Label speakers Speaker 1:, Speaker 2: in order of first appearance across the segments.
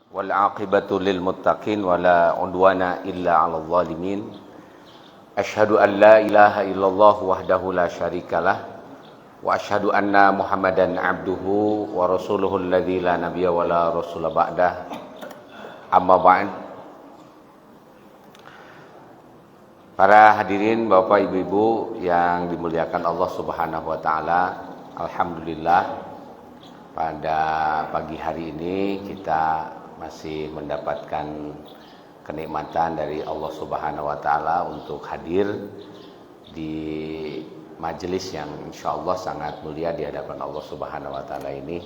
Speaker 1: والعاقبة للمتقين ولا عدوان إلا على الظالمين أشهد أن لا إله إلا الله وحده لا شريك له وأشهد أن محمدا عبده ورسوله الذي لا نبي ولا رسول بعده أما بعد. Para hadirin Bapak Ibu-ibu yang dimuliakan Allah Subhanahu wa taala, alhamdulillah pada pagi hari ini kita masih mendapatkan kenikmatan dari Allah Subhanahu wa taala untuk hadir di majelis yang insyaallah sangat mulia di hadapan Allah Subhanahu wa taala ini,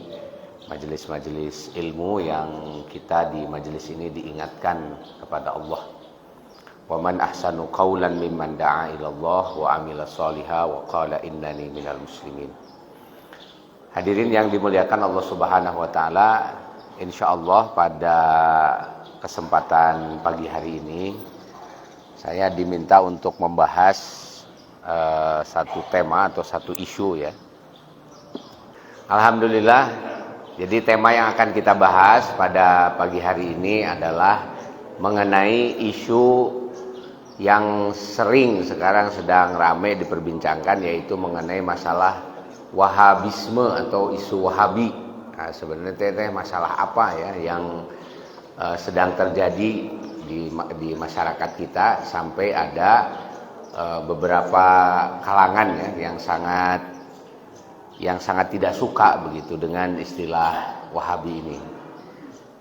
Speaker 1: majelis-majelis ilmu yang kita di majelis ini diingatkan kepada Allah. Wa man ahsanu qawlan mimman da'a ila Allah wa amila shaliha wa qala innani minal muslimin. Hadirin yang dimuliakan Allah Subhanahu wa taala, insyaallah pada kesempatan pagi hari ini saya diminta untuk membahas satu tema atau satu isu ya. Alhamdulillah, jadi tema yang akan kita bahas pada pagi hari ini adalah mengenai isu yang sering sekarang sedang ramai diperbincangkan, yaitu mengenai masalah Wahabisme atau isu Wahabi. Nah, sebenarnya masalah apa ya yang sedang terjadi di masyarakat kita sampai ada beberapa kalangan ya yang sangat tidak suka begitu dengan istilah Wahabi ini.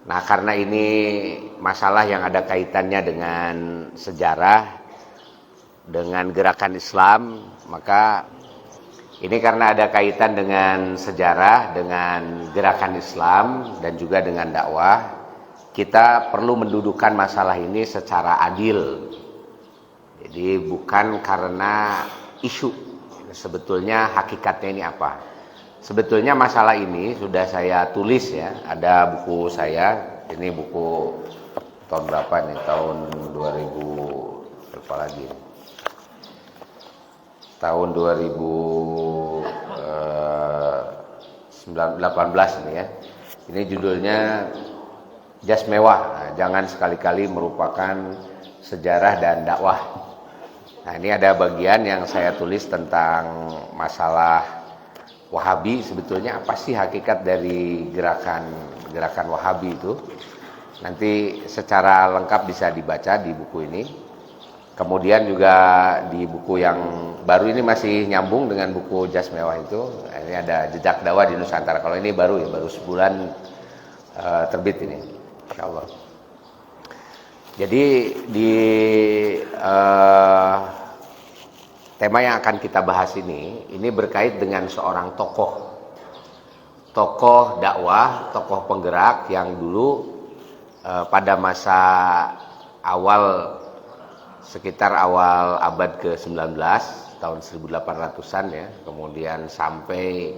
Speaker 1: Nah, karena ini masalah yang ada kaitannya dengan sejarah, dengan gerakan Islam, maka ini karena ada kaitan dengan sejarah, dengan gerakan Islam, dan juga dengan dakwah, kita perlu mendudukan masalah ini secara adil. Jadi bukan karena isu, sebetulnya hakikatnya ini apa. Sebetulnya masalah ini sudah saya tulis ya, ada buku saya, ini buku tahun berapa nih, tahun 2000 berapa lagi? Tahun 2018 ini ya. Ini judulnya Jas Mewah, nah, jangan sekali-kali merupakan sejarah dan dakwah. Nah, ini ada bagian yang saya tulis tentang masalah Wahabi, sebetulnya apa sih hakikat dari gerakan Wahabi itu. Nanti secara lengkap bisa dibaca di buku ini. Kemudian juga di buku yang baru ini masih nyambung dengan buku Jas Mewah itu. Ini ada Jejak Dakwah di Nusantara. Kalau ini baru ya, baru sebulan terbit ini, insyaallah. Jadi di tema yang akan kita bahas ini berkait dengan seorang tokoh dakwah, tokoh penggerak yang dulu pada masa awal, sekitar awal abad ke-19, tahun 1800-an ya, kemudian sampai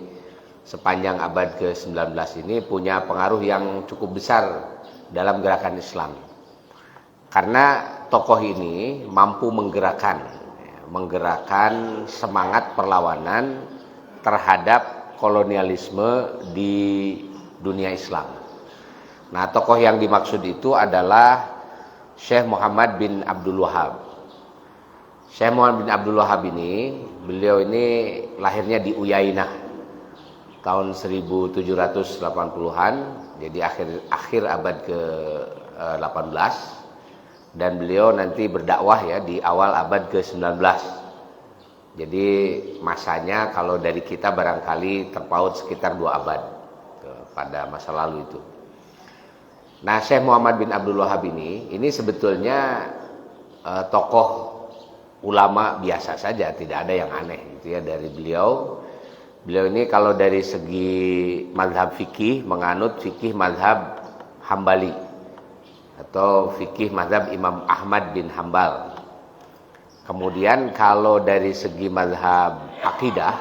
Speaker 1: sepanjang abad ke-19 ini punya pengaruh yang cukup besar dalam gerakan Islam. Karena tokoh ini mampu menggerakkan semangat perlawanan terhadap kolonialisme di dunia Islam. Nah, tokoh yang dimaksud itu adalah Syekh Muhammad bin Abdul Wahab. Syekh Muhammad bin Abdul Wahab ini, beliau ini lahirnya di Uyainah tahun 1780-an, jadi akhir abad ke-18. Dan beliau nanti berdakwah ya di awal abad ke-19. Jadi masanya kalau dari kita barangkali terpaut sekitar 2 abad pada masa lalu itu. Nah, Syekh Muhammad bin Abdul Wahab ini sebetulnya tokoh ulama biasa saja, tidak ada yang aneh gitu ya dari beliau. Beliau ini kalau dari segi mazhab fikih menganut fikih mazhab Hambali atau fikih mazhab Imam Ahmad bin Hambal. Kemudian kalau dari segi mazhab akidah,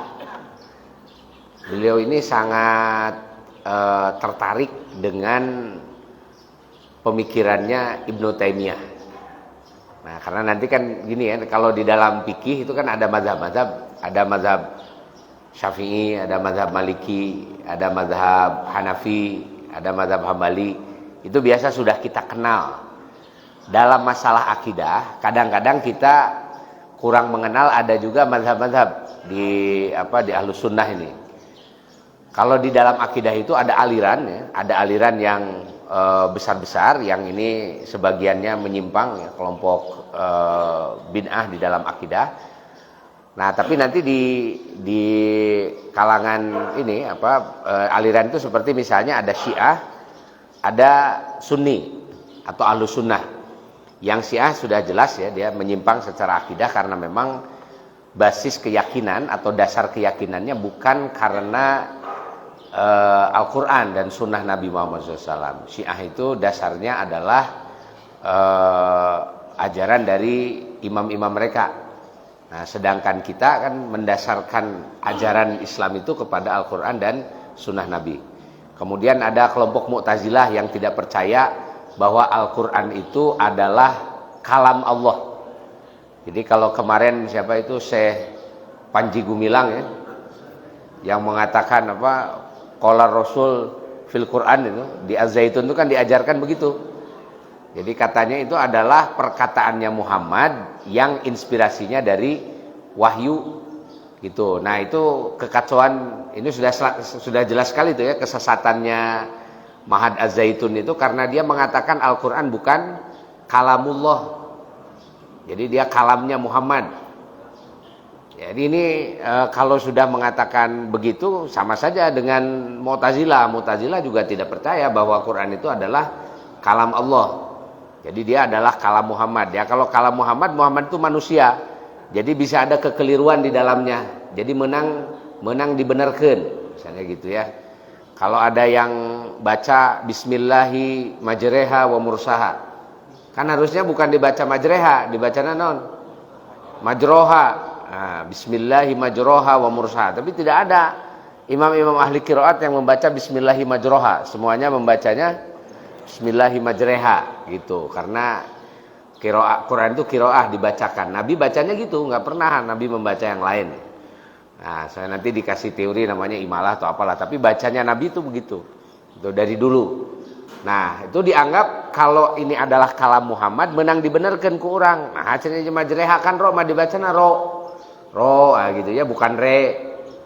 Speaker 1: beliau ini sangat tertarik dengan pemikirannya Ibnu Taimiyah. Nah, karena nanti kan gini ya, kalau di dalam fikih itu kan ada mazhab-mazhab, ada mazhab Syafi'i, ada mazhab Maliki, ada mazhab Hanafi, ada mazhab Hambali. Itu biasa sudah kita kenal. Dalam masalah akidah, kadang-kadang kita kurang mengenal ada juga mazhab-mazhab di Ahlus Sunnah ini. Kalau di dalam akidah itu ada aliran ya, ada aliran yang besar-besar, yang ini sebagiannya menyimpang ya, kelompok bid'ah di dalam akidah. Nah, tapi nanti di kalangan ini aliran itu seperti misalnya ada Syiah, ada Sunni atau Ahlus Sunnah. Yang Syiah sudah jelas ya, dia menyimpang secara akidah karena memang basis keyakinan atau dasar keyakinannya bukan karena Al-Quran dan Sunnah Nabi Muhammad SAW. Syiah itu dasarnya adalah ajaran dari imam-imam mereka. Nah, sedangkan kita kan mendasarkan ajaran Islam itu kepada Al-Quran dan Sunnah Nabi. Kemudian ada kelompok Mu'tazilah yang tidak percaya bahwa Al-Quran itu adalah kalam Allah. Jadi kalau kemarin siapa itu Syekh Panji Gumilang ya, yang mengatakan qala Rasul fil Quran itu di Az-Zaitun itu kan diajarkan begitu. Jadi katanya itu adalah perkataannya Muhammad yang inspirasinya dari wahyu gitu. Nah, itu kekacauan ini sudah jelas sekali itu ya, kesesatannya Mahad Az-Zaitun itu karena dia mengatakan Al-Quran bukan kalamullah. Jadi dia kalamnya Muhammad. Jadi ini kalau sudah mengatakan begitu sama saja dengan Mu'tazilah. Mu'tazilah juga tidak percaya bahwa Quran itu adalah kalam Allah. Jadi dia adalah kalam Muhammad. Ya, kalau kalam Muhammad itu manusia. Jadi bisa ada kekeliruan di dalamnya. Jadi menang dibenarkan. Misalnya gitu ya. Kalau ada yang baca Bismillahi majreha wa mursaha, kan harusnya bukan dibaca majreha, dibaca non majroha. Nah, Bismillahi majroha wa mursaha. Tapi tidak ada imam-imam ahli qiraat yang membaca Bismillahi majroha. Semuanya membacanya Bismillahi majreha gitu. Karena Quran itu qiraah dibacakan. Nabi bacanya gitu, nggak pernah Nabi membaca yang lain. Nah, saya nanti dikasih teori namanya imalah atau apalah, tapi bacanya Nabi itu begitu. Itu dari dulu. Nah, itu dianggap kalau ini adalah kalam Muhammad menang dibenarkan ke orang. Nah, hasilnya majreha kan ro mah dibacana ro gitu ya, bukan re.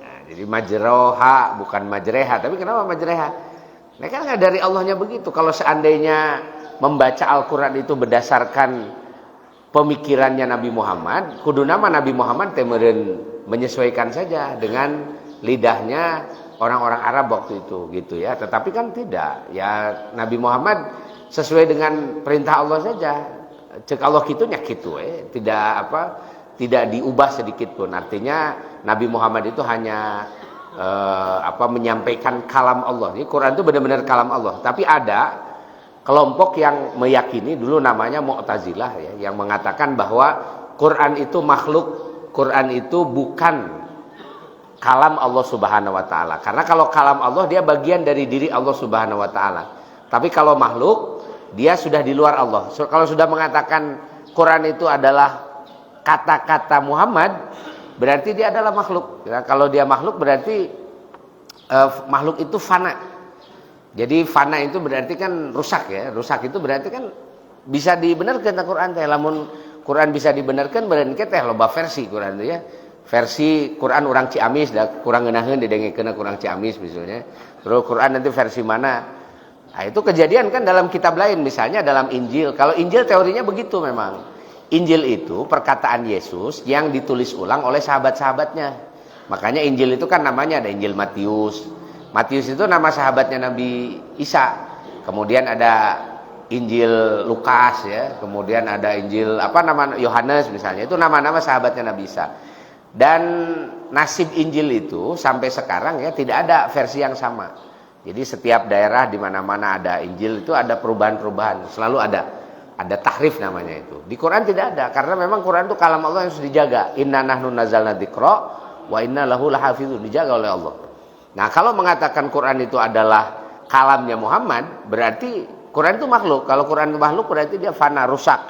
Speaker 1: Nah, jadi majroha bukan majreha, tapi kenapa majreha? Nah, kan nggak dari Allahnya begitu. Kalau seandainya membaca Al-Quran itu berdasarkan pemikirannya Nabi Muhammad, kudu nama Nabi Muhammad temereun menyesuaikan saja dengan lidahnya orang-orang Arab waktu itu gitu ya. Tetapi kan tidak. Ya Nabi Muhammad sesuai dengan perintah Allah saja. Cek Allah kitunya gitu tidak diubah sedikit pun. Artinya Nabi Muhammad itu hanya menyampaikan kalam Allah. Jadi Quran itu benar-benar kalam Allah. Tapi ada kelompok yang meyakini, dulu namanya Mu'tazilah ya, yang mengatakan bahwa Quran itu makhluk. Quran itu bukan kalam Allah Subhanahu wa taala. Karena kalau kalam Allah dia bagian dari diri Allah Subhanahu wa taala. Tapi kalau makhluk dia sudah di luar Allah. Kalau sudah mengatakan Quran itu adalah kata-kata Muhammad, berarti dia adalah makhluk. Ya, kalau dia makhluk berarti makhluk itu fana. Jadi fana itu berarti kan rusak ya. Rusak itu berarti kan bisa dibenarkan Al-Quran teh. Lamun Quran bisa dibenarkan berarti teh loba versi Quran itu ya. Versi Quran orang Ciamis da kurang ngeunaheun didengkeun kurang Ciamis misalnya. Terus Quran nanti versi mana? Nah, itu kejadian kan dalam kitab lain, misalnya dalam Injil. Kalau Injil teorinya begitu memang. Injil itu perkataan Yesus yang ditulis ulang oleh sahabat-sahabatnya. Makanya Injil itu kan namanya ada Injil Matius. Matius itu nama sahabatnya Nabi Isa. Kemudian ada Injil Lukas ya, kemudian ada Injil Yohanes misalnya, itu nama-nama sahabatnya Nabi Isa. Dan nasib Injil itu sampai sekarang ya tidak ada versi yang sama. Jadi setiap daerah di mana-mana ada Injil itu ada perubahan-perubahan, selalu ada tahrif namanya itu. Di Quran tidak ada karena memang Quran itu kalam Allah yang harus dijaga. Inna nahnu nazzalna dzikra wa inna lahu lahafizun, dijaga oleh Allah. Nah, kalau mengatakan Quran itu adalah kalamnya Muhammad, berarti Quran itu makhluk. Kalau Quran itu makhluk berarti dia fana, rusak.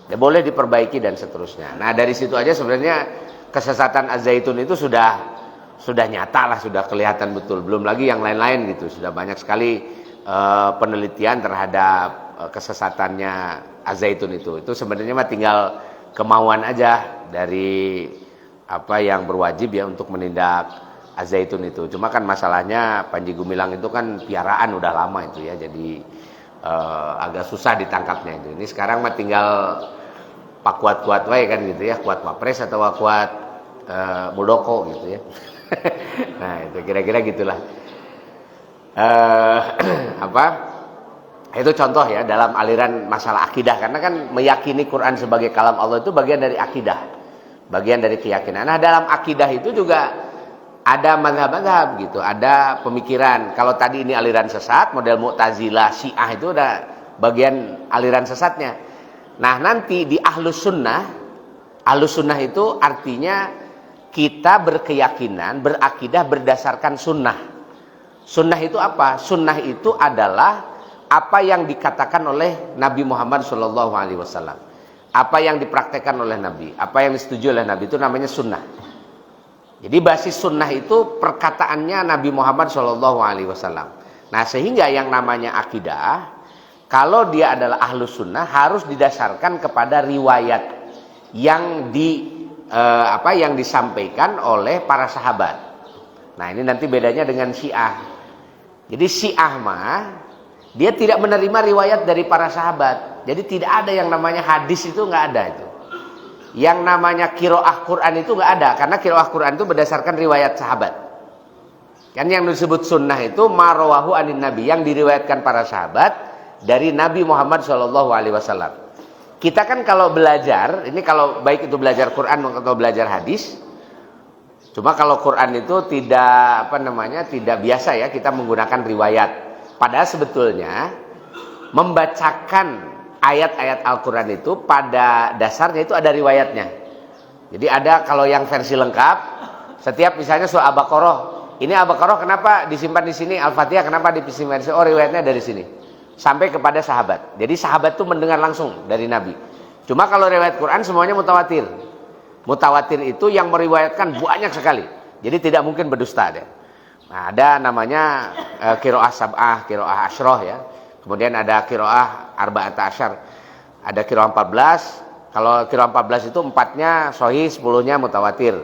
Speaker 1: Dia boleh diperbaiki dan seterusnya. Nah, dari situ aja sebenarnya kesesatan Az-Zaitun itu sudah nyata lah, sudah kelihatan betul. Belum lagi yang lain-lain gitu. Sudah banyak sekali penelitian terhadap kesesatannya Az-Zaitun itu sebenarnya mah tinggal kemauan aja dari apa yang berwajib ya untuk menindak Az-Zaitun itu. Cuma kan masalahnya Panji Gumilang itu kan piaraan udah lama itu ya, jadi agak susah ditangkapnya itu. Ini sekarang mah tinggal pak kuat-kuat wae kan gitu ya, kuat Wapres atau kuat Muldoko gitu ya. Nah itu kira-kira gitulah. Itu contoh ya dalam aliran masalah akidah, karena kan meyakini Quran sebagai kalam Allah itu bagian dari akidah, bagian dari keyakinan. Nah dalam akidah itu juga ada mazhab-mazhab gitu, ada pemikiran. Kalau tadi ini aliran sesat model Mu'tazilah, Syiah itu udah bagian aliran sesatnya. Nah nanti di Ahlus Sunnah itu artinya kita berkeyakinan, berakidah berdasarkan sunnah. Sunnah itu apa? Sunnah itu adalah apa yang dikatakan oleh Nabi Muhammad SAW, apa yang dipraktekkan oleh Nabi, apa yang disetujui oleh Nabi, itu namanya sunnah. Jadi basis sunnah itu perkataannya Nabi Muhammad SAW. Nah sehingga yang namanya akidah, kalau dia adalah ahlus sunnah, harus didasarkan kepada riwayat yang yang disampaikan oleh para sahabat. Nah ini nanti bedanya dengan Syiah. Jadi Syiah mah dia tidak menerima riwayat dari para sahabat. Jadi tidak ada yang namanya hadis, itu nggak ada itu. Yang namanya qiraah Quran itu nggak ada, karena qiraah Quran itu berdasarkan riwayat sahabat. Kan yang disebut sunnah itu marwahu anin nabi, yang diriwayatkan para sahabat dari Nabi Muhammad SAW. Kita kan kalau belajar, ini kalau baik itu belajar Quran atau belajar hadis, cuma kalau Quran itu tidak tidak biasa ya kita menggunakan riwayat. Padahal sebetulnya membacakan ayat-ayat Al-Quran itu pada dasarnya itu ada riwayatnya. Jadi ada, kalau yang versi lengkap, setiap misalnya surah Al-Baqarah, ini Al-Baqarah kenapa disimpan di sini, Al-Fatihah kenapa disimpan di sini, oh riwayatnya dari sini, sampai kepada sahabat. Jadi sahabat itu mendengar langsung dari Nabi. Cuma kalau riwayat Quran semuanya mutawatir. Mutawatir itu yang meriwayatkan banyak sekali, jadi tidak mungkin berdusta deh. Nah, ada namanya qiraah sab'ah, qiraah asyroh ya. Kemudian ada qiraah arba'ata asyar. Ada qiraah 14. Kalau qiraah 14 itu 4-nya sahih, 10-nya mutawatir.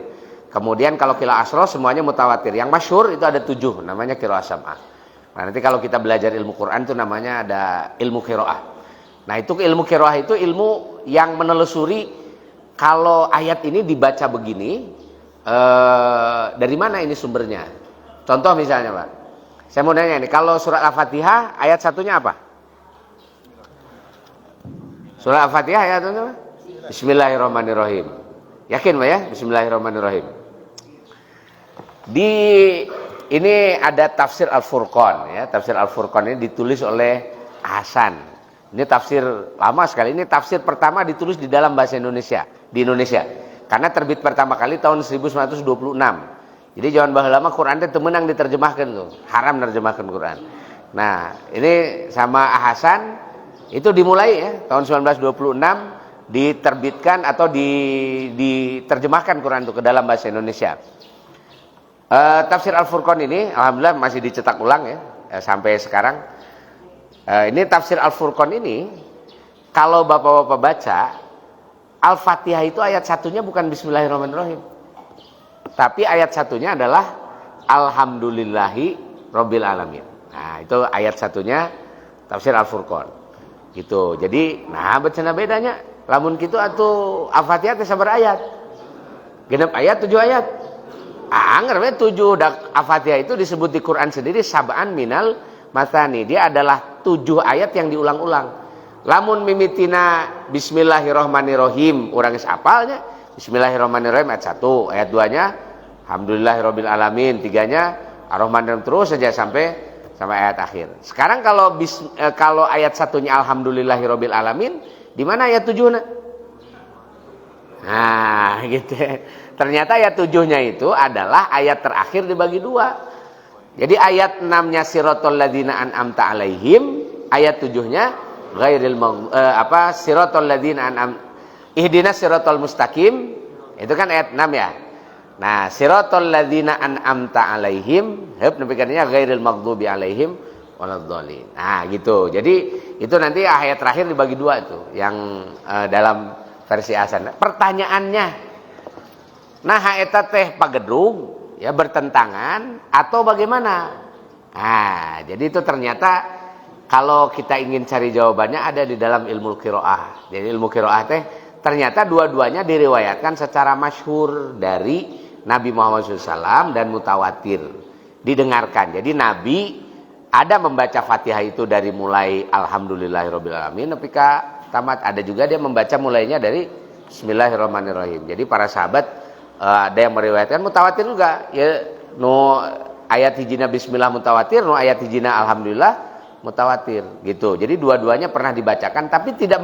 Speaker 1: Kemudian kalau qiraah asyroh semuanya mutawatir. Yang masyhur itu ada 7, namanya qiraah sab'ah. Nah, nanti kalau kita belajar ilmu Quran itu namanya ada ilmu qiraah. Nah, itu ilmu qiraah itu ilmu yang menelusuri kalau ayat ini dibaca begini, dari mana ini sumbernya. Contoh misalnya Pak, saya mau nanya nih, kalau surat Al-Fatihah ayat satunya apa? Surat Al-Fatihah ayat satunya apa? Bismillahirrahmanirrahim. Yakin Pak ya? Bismillahirrahmanirrahim. Ini ada tafsir Al-Furqan ya. Tafsir Al-Furqan ini ditulis oleh Hasan. Ini tafsir lama sekali. Ini tafsir pertama ditulis di dalam bahasa Indonesia, di Indonesia. Karena terbit pertama kali tahun 1926. Jadi zaman baheula lama Quran itu menang diterjemahkan tuh, haram nerjemahkan Quran. Nah, ini sama Hasan itu dimulai ya tahun 1926 diterbitkan atau diterjemahkan Quran itu ke dalam bahasa Indonesia. Tafsir Al-Furqan ini alhamdulillah masih dicetak ulang ya sampai sekarang. Ini tafsir Al-Furqan ini kalau Bapak-bapak baca Al-Fatihah itu ayat satunya bukan Bismillahirrahmanirrahim. Tapi ayat satunya adalah Alhamdulillahi Rabbil Alamin. Nah itu ayat satunya tafsir Al-Furqan gitu. Jadi nah bacana bedanya lamun gitu atuh Al-Fatihah teh sabar ayat, genep ayat 7 ayat. Angger we 7 Al-Fatihah itu disebut di Quran sendiri sab'an minal matani. Dia adalah 7 ayat yang diulang-ulang. Lamun mimitina Bismillahirrahmanirrahim urang geus apalnya. Bismillahirrahmanirrahim ayat 1, ayat 2-nya Alhamdulillahirabbil alamin, 3-nya Ar-Rahmanir-Rahim terus saja sampai ayat akhir. Sekarang kalau ayat 1-nya Alhamdulillahirabbil alamin, di mana ayat 7-nya? Nah, gitu. Ternyata ayat 7-nya itu adalah ayat terakhir dibagi 2. Jadi ayat 6-nya siratal ladzina an'amta alaihim, ayat 7-nya ghairil siratal ladzina ihdinas siratal mustaqim, itu kan ayat 6 ya. Nah, siratal ladzina an'amta alaihim, nepi kana ghairil maghdubi alaihim waladhdallin. Nah, gitu. Jadi itu nanti ayat terakhir dibagi dua itu yang dalam versi Hasan. Pertanyaannya, nah eta teh pagedrung ya bertentangan atau bagaimana? Nah, jadi itu ternyata kalau kita ingin cari jawabannya ada di dalam ilmu qiraah. Jadi ilmu qiraah teh ternyata dua-duanya diriwayatkan secara masyhur dari Nabi Muhammad SAW dan mutawatir didengarkan. Jadi Nabi ada membaca Fatihah itu dari mulai Alhamdulillahirabbil alamin ketika tamat, ada juga dia membaca mulainya dari Bismillahirrahmanirrahim. Jadi para sahabat ada yang meriwayatkan mutawatir juga ya, no ayat hijina bismillah mutawatir, no ayat hijina alhamdulillah mutawatir gitu. Jadi dua-duanya pernah dibacakan tapi tidak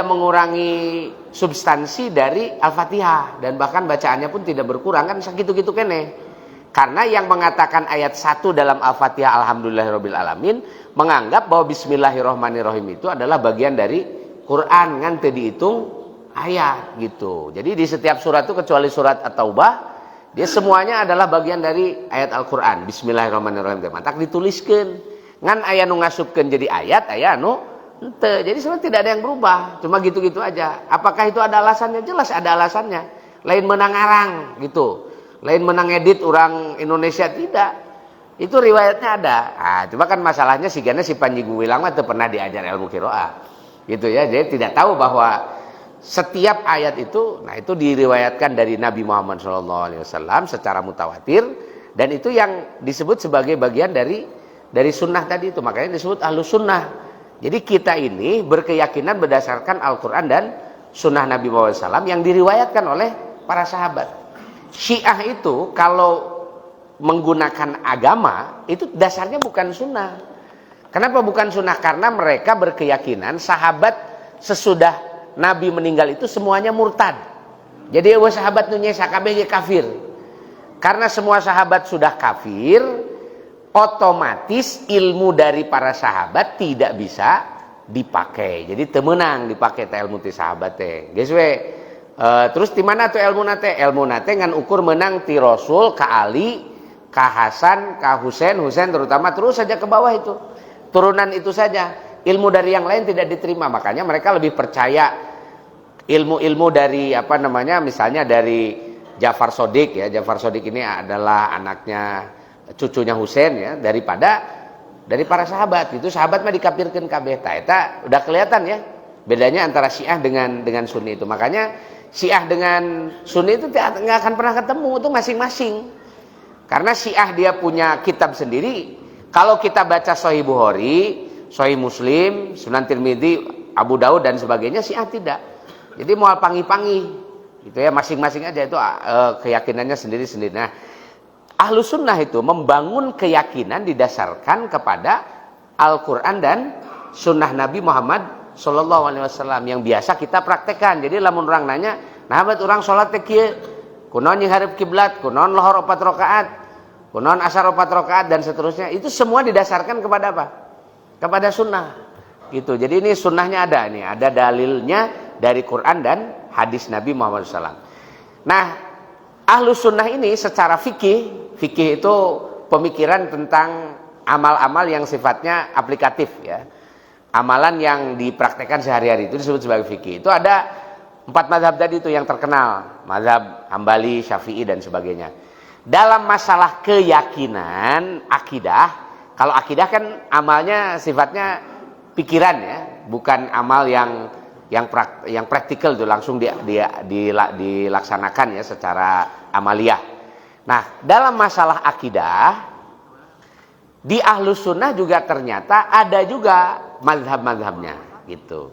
Speaker 1: mengurangi substansi dari Al-Fatihah, dan bahkan bacaannya pun tidak berkurang kan segitu-gitu kene. Karena yang mengatakan ayat 1 dalam Al-Fatihah alhamdulillahirabbil alamin menganggap bahwa bismillahirrahmanirrahim itu adalah bagian dari Quran, kan teu dihitung ayat gitu. Jadi di setiap surat itu kecuali surat At-Taubah, dia semuanya adalah bagian dari ayat Al-Qur'an. Bismillahirrahmanirrahim. Mantak dituliskeun. Ngan aya nu ngasupkeun jadi ayat, aya anu henteu. Jadi sebenarnya tidak ada yang berubah, cuma gitu-gitu aja. Apakah itu ada alasannya? Jelas ada alasannya. Lain menang arang gitu. Lain menang edit orang Indonesia tidak. Itu riwayatnya ada. Nah, cuma kan masalahnya si Panji Gumilang mah teu pernah diajar ilmu qiraah. Gitu ya. Jadi tidak tahu bahwa setiap ayat itu, nah itu diriwayatkan dari Nabi Muhammad SAW secara mutawatir, dan itu yang disebut sebagai bagian dari sunnah tadi itu, makanya disebut ahlus sunnah. Jadi kita ini berkeyakinan berdasarkan Al-Quran dan sunnah Nabi Muhammad SAW yang diriwayatkan oleh para sahabat. Syiah itu kalau menggunakan agama itu dasarnya bukan sunnah. Kenapa bukan sunnah? Karena mereka berkeyakinan sahabat sesudah Nabi meninggal itu semuanya murtad. Jadi sahabat nunya sakabeh kafir. Karena semua sahabat sudah kafir, otomatis ilmu dari para sahabat tidak bisa dipakai. Jadi temenang dipakai teh ilmu ti sahabat teh. Geus we. Terus di mana tuh ilmu nate? Ilmu nate ngan ukur menang ti Rasul, ka Ali, ka Hasan, ka Husain terutama terus saja ke bawah itu. Turunan itu saja. Ilmu dari yang lain tidak diterima, makanya mereka lebih percaya ilmu-ilmu dari misalnya dari Ja'far Shadiq ya. Ja'far Shadiq ini adalah anaknya cucunya Husain ya, daripada dari para sahabat. Itu sahabat mah dikafirkeun kabeh. Eta udah kelihatan ya bedanya antara Syiah dengan Sunni itu. Makanya Syiah dengan Sunni itu nggak akan pernah ketemu, itu masing-masing. Karena Syiah dia punya kitab sendiri. Kalau kita baca Sahih Bukhari, Sahih Muslim, Sunan Tirmidzi, Abu Daud dan sebagainya, Syiah tidak. Jadi moal pangi-pangi gitu ya, masing-masing aja itu keyakinannya sendiri-sendiri. Nah, Ahlus Sunnah itu membangun keyakinan didasarkan kepada Al-Quran dan Sunnah Nabi Muhammad SAW yang biasa kita praktekkan. Jadi lamun orang nanya, nah orang sholat teh kieu, kunaon nyingharep kiblat, kunaon lohor 4 rakaat, kunaon asar 4 rakaat dan seterusnya. Itu semua didasarkan kepada apa? Kepada sunnah gitu. Jadi ini sunnahnya ada nih, ada dalilnya dari Quran dan hadis Nabi Muhammad SAW. Nah, Ahlus Sunnah ini secara fikih itu pemikiran tentang amal-amal yang sifatnya aplikatif ya. Amalan yang dipraktekkan sehari-hari itu disebut sebagai fikih. Itu ada 4 mazhab tadi itu yang terkenal, mazhab Hambali, Syafi'i dan sebagainya. Dalam masalah keyakinan, akidah, kalau akidah kan amalnya sifatnya pikiran ya, bukan amal yang praktikal itu langsung dilaksanakan ya secara amaliyah. Nah, dalam masalah akidah di Ahlus Sunnah juga ternyata ada juga mazhab-mazhabnya gitu.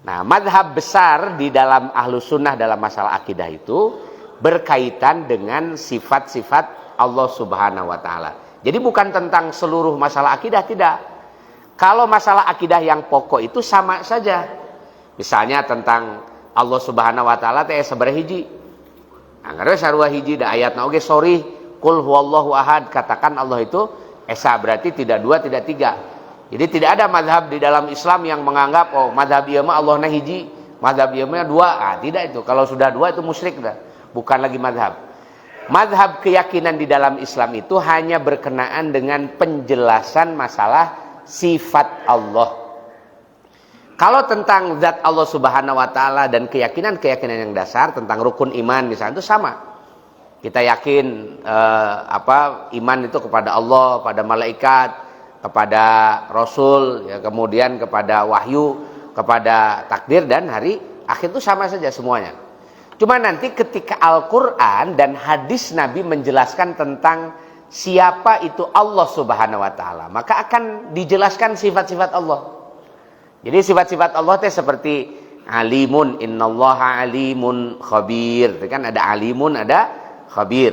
Speaker 1: Nah, mazhab besar di dalam Ahlus Sunnah dalam masalah akidah itu berkaitan dengan sifat-sifat Allah Subhanahu wa taala. Jadi bukan tentang seluruh masalah akidah, tidak. Kalau masalah akidah yang pokok itu sama saja. Misalnya tentang Allah Subhanahu wa taala teh sabaraha hiji. Anggareun sarua hiji da ayatna oge sorry, qul huwallahu ahad, katakan Allah itu esa, berarti tidak dua, tidak tiga. Jadi tidak ada mazhab di dalam Islam yang menganggap oh mazhab ieu mah Allahna hiji, mazhab ieu mah dua. Tidak itu. Kalau sudah dua itu musyrik dah. Bukan lagi mazhab. Mazhab keyakinan di dalam Islam itu hanya berkenaan dengan penjelasan masalah sifat Allah. Kalau tentang zat Allah Subhanahu wa taala dan keyakinan-keyakinan yang dasar tentang rukun iman misalnya itu sama. Kita yakin iman itu kepada Allah, pada malaikat, kepada Rasul, ya, kemudian kepada wahyu, kepada takdir dan hari akhir itu sama saja semuanya. Cuma nanti ketika Al-Quran dan hadis Nabi menjelaskan tentang siapa itu Allah Subhanahu wa taala, maka akan dijelaskan sifat-sifat Allah. Jadi sifat-sifat Allah itu seperti alimun, innallaha alimun khabir. Kan ada alimun, ada khabir.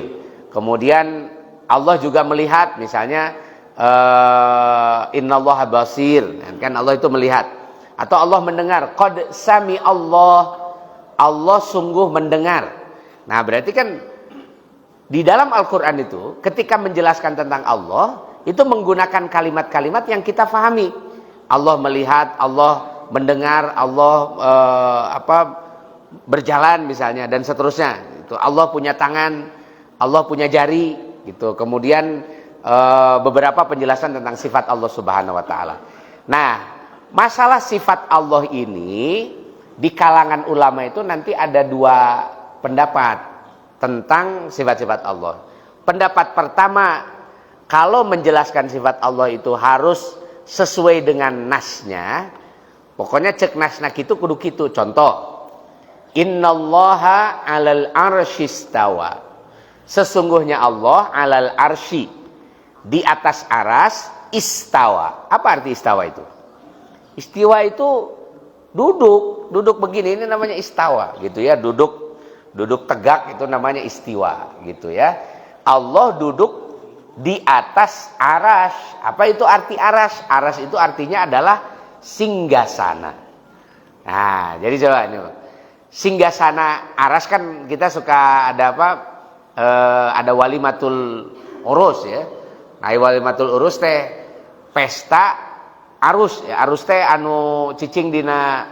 Speaker 1: Kemudian Allah juga melihat, misalnya innallaha basir. Kan Allah itu melihat. Atau Allah mendengar, qad sami Allah sungguh mendengar. Nah, berarti kan di dalam Al-Quran itu ketika menjelaskan tentang Allah itu menggunakan kalimat-kalimat yang kita fahami. Allah melihat, Allah mendengar, Allah berjalan misalnya dan seterusnya. Itu Allah punya tangan, Allah punya jari, gitu. Kemudian beberapa penjelasan tentang sifat Allah Subhanahu wa taala. Nah, masalah sifat Allah ini di kalangan ulama itu nanti ada dua pendapat tentang sifat-sifat Allah. Pendapat pertama, kalau menjelaskan sifat Allah itu harus sesuai dengan nasnya. Pokoknya cek nasna kitu kudu kitu. Contoh, innallaha 'alal arsyistawa. Sesungguhnya Allah 'alal arsy, di atas aras, istawa. Apa arti istawa itu? Istiwa itu duduk begini, ini namanya istawa gitu ya, duduk tegak itu namanya istiwa gitu ya. Allah duduk di atas aras. Apa itu arti aras? Aras itu artinya adalah singgasana. Nah, jadi coba ini singgasana aras kan kita suka ada apa? Ada walimatul urus ya. Nah, walimatul urus teh pesta arus ya. Arus teh anu cicing dina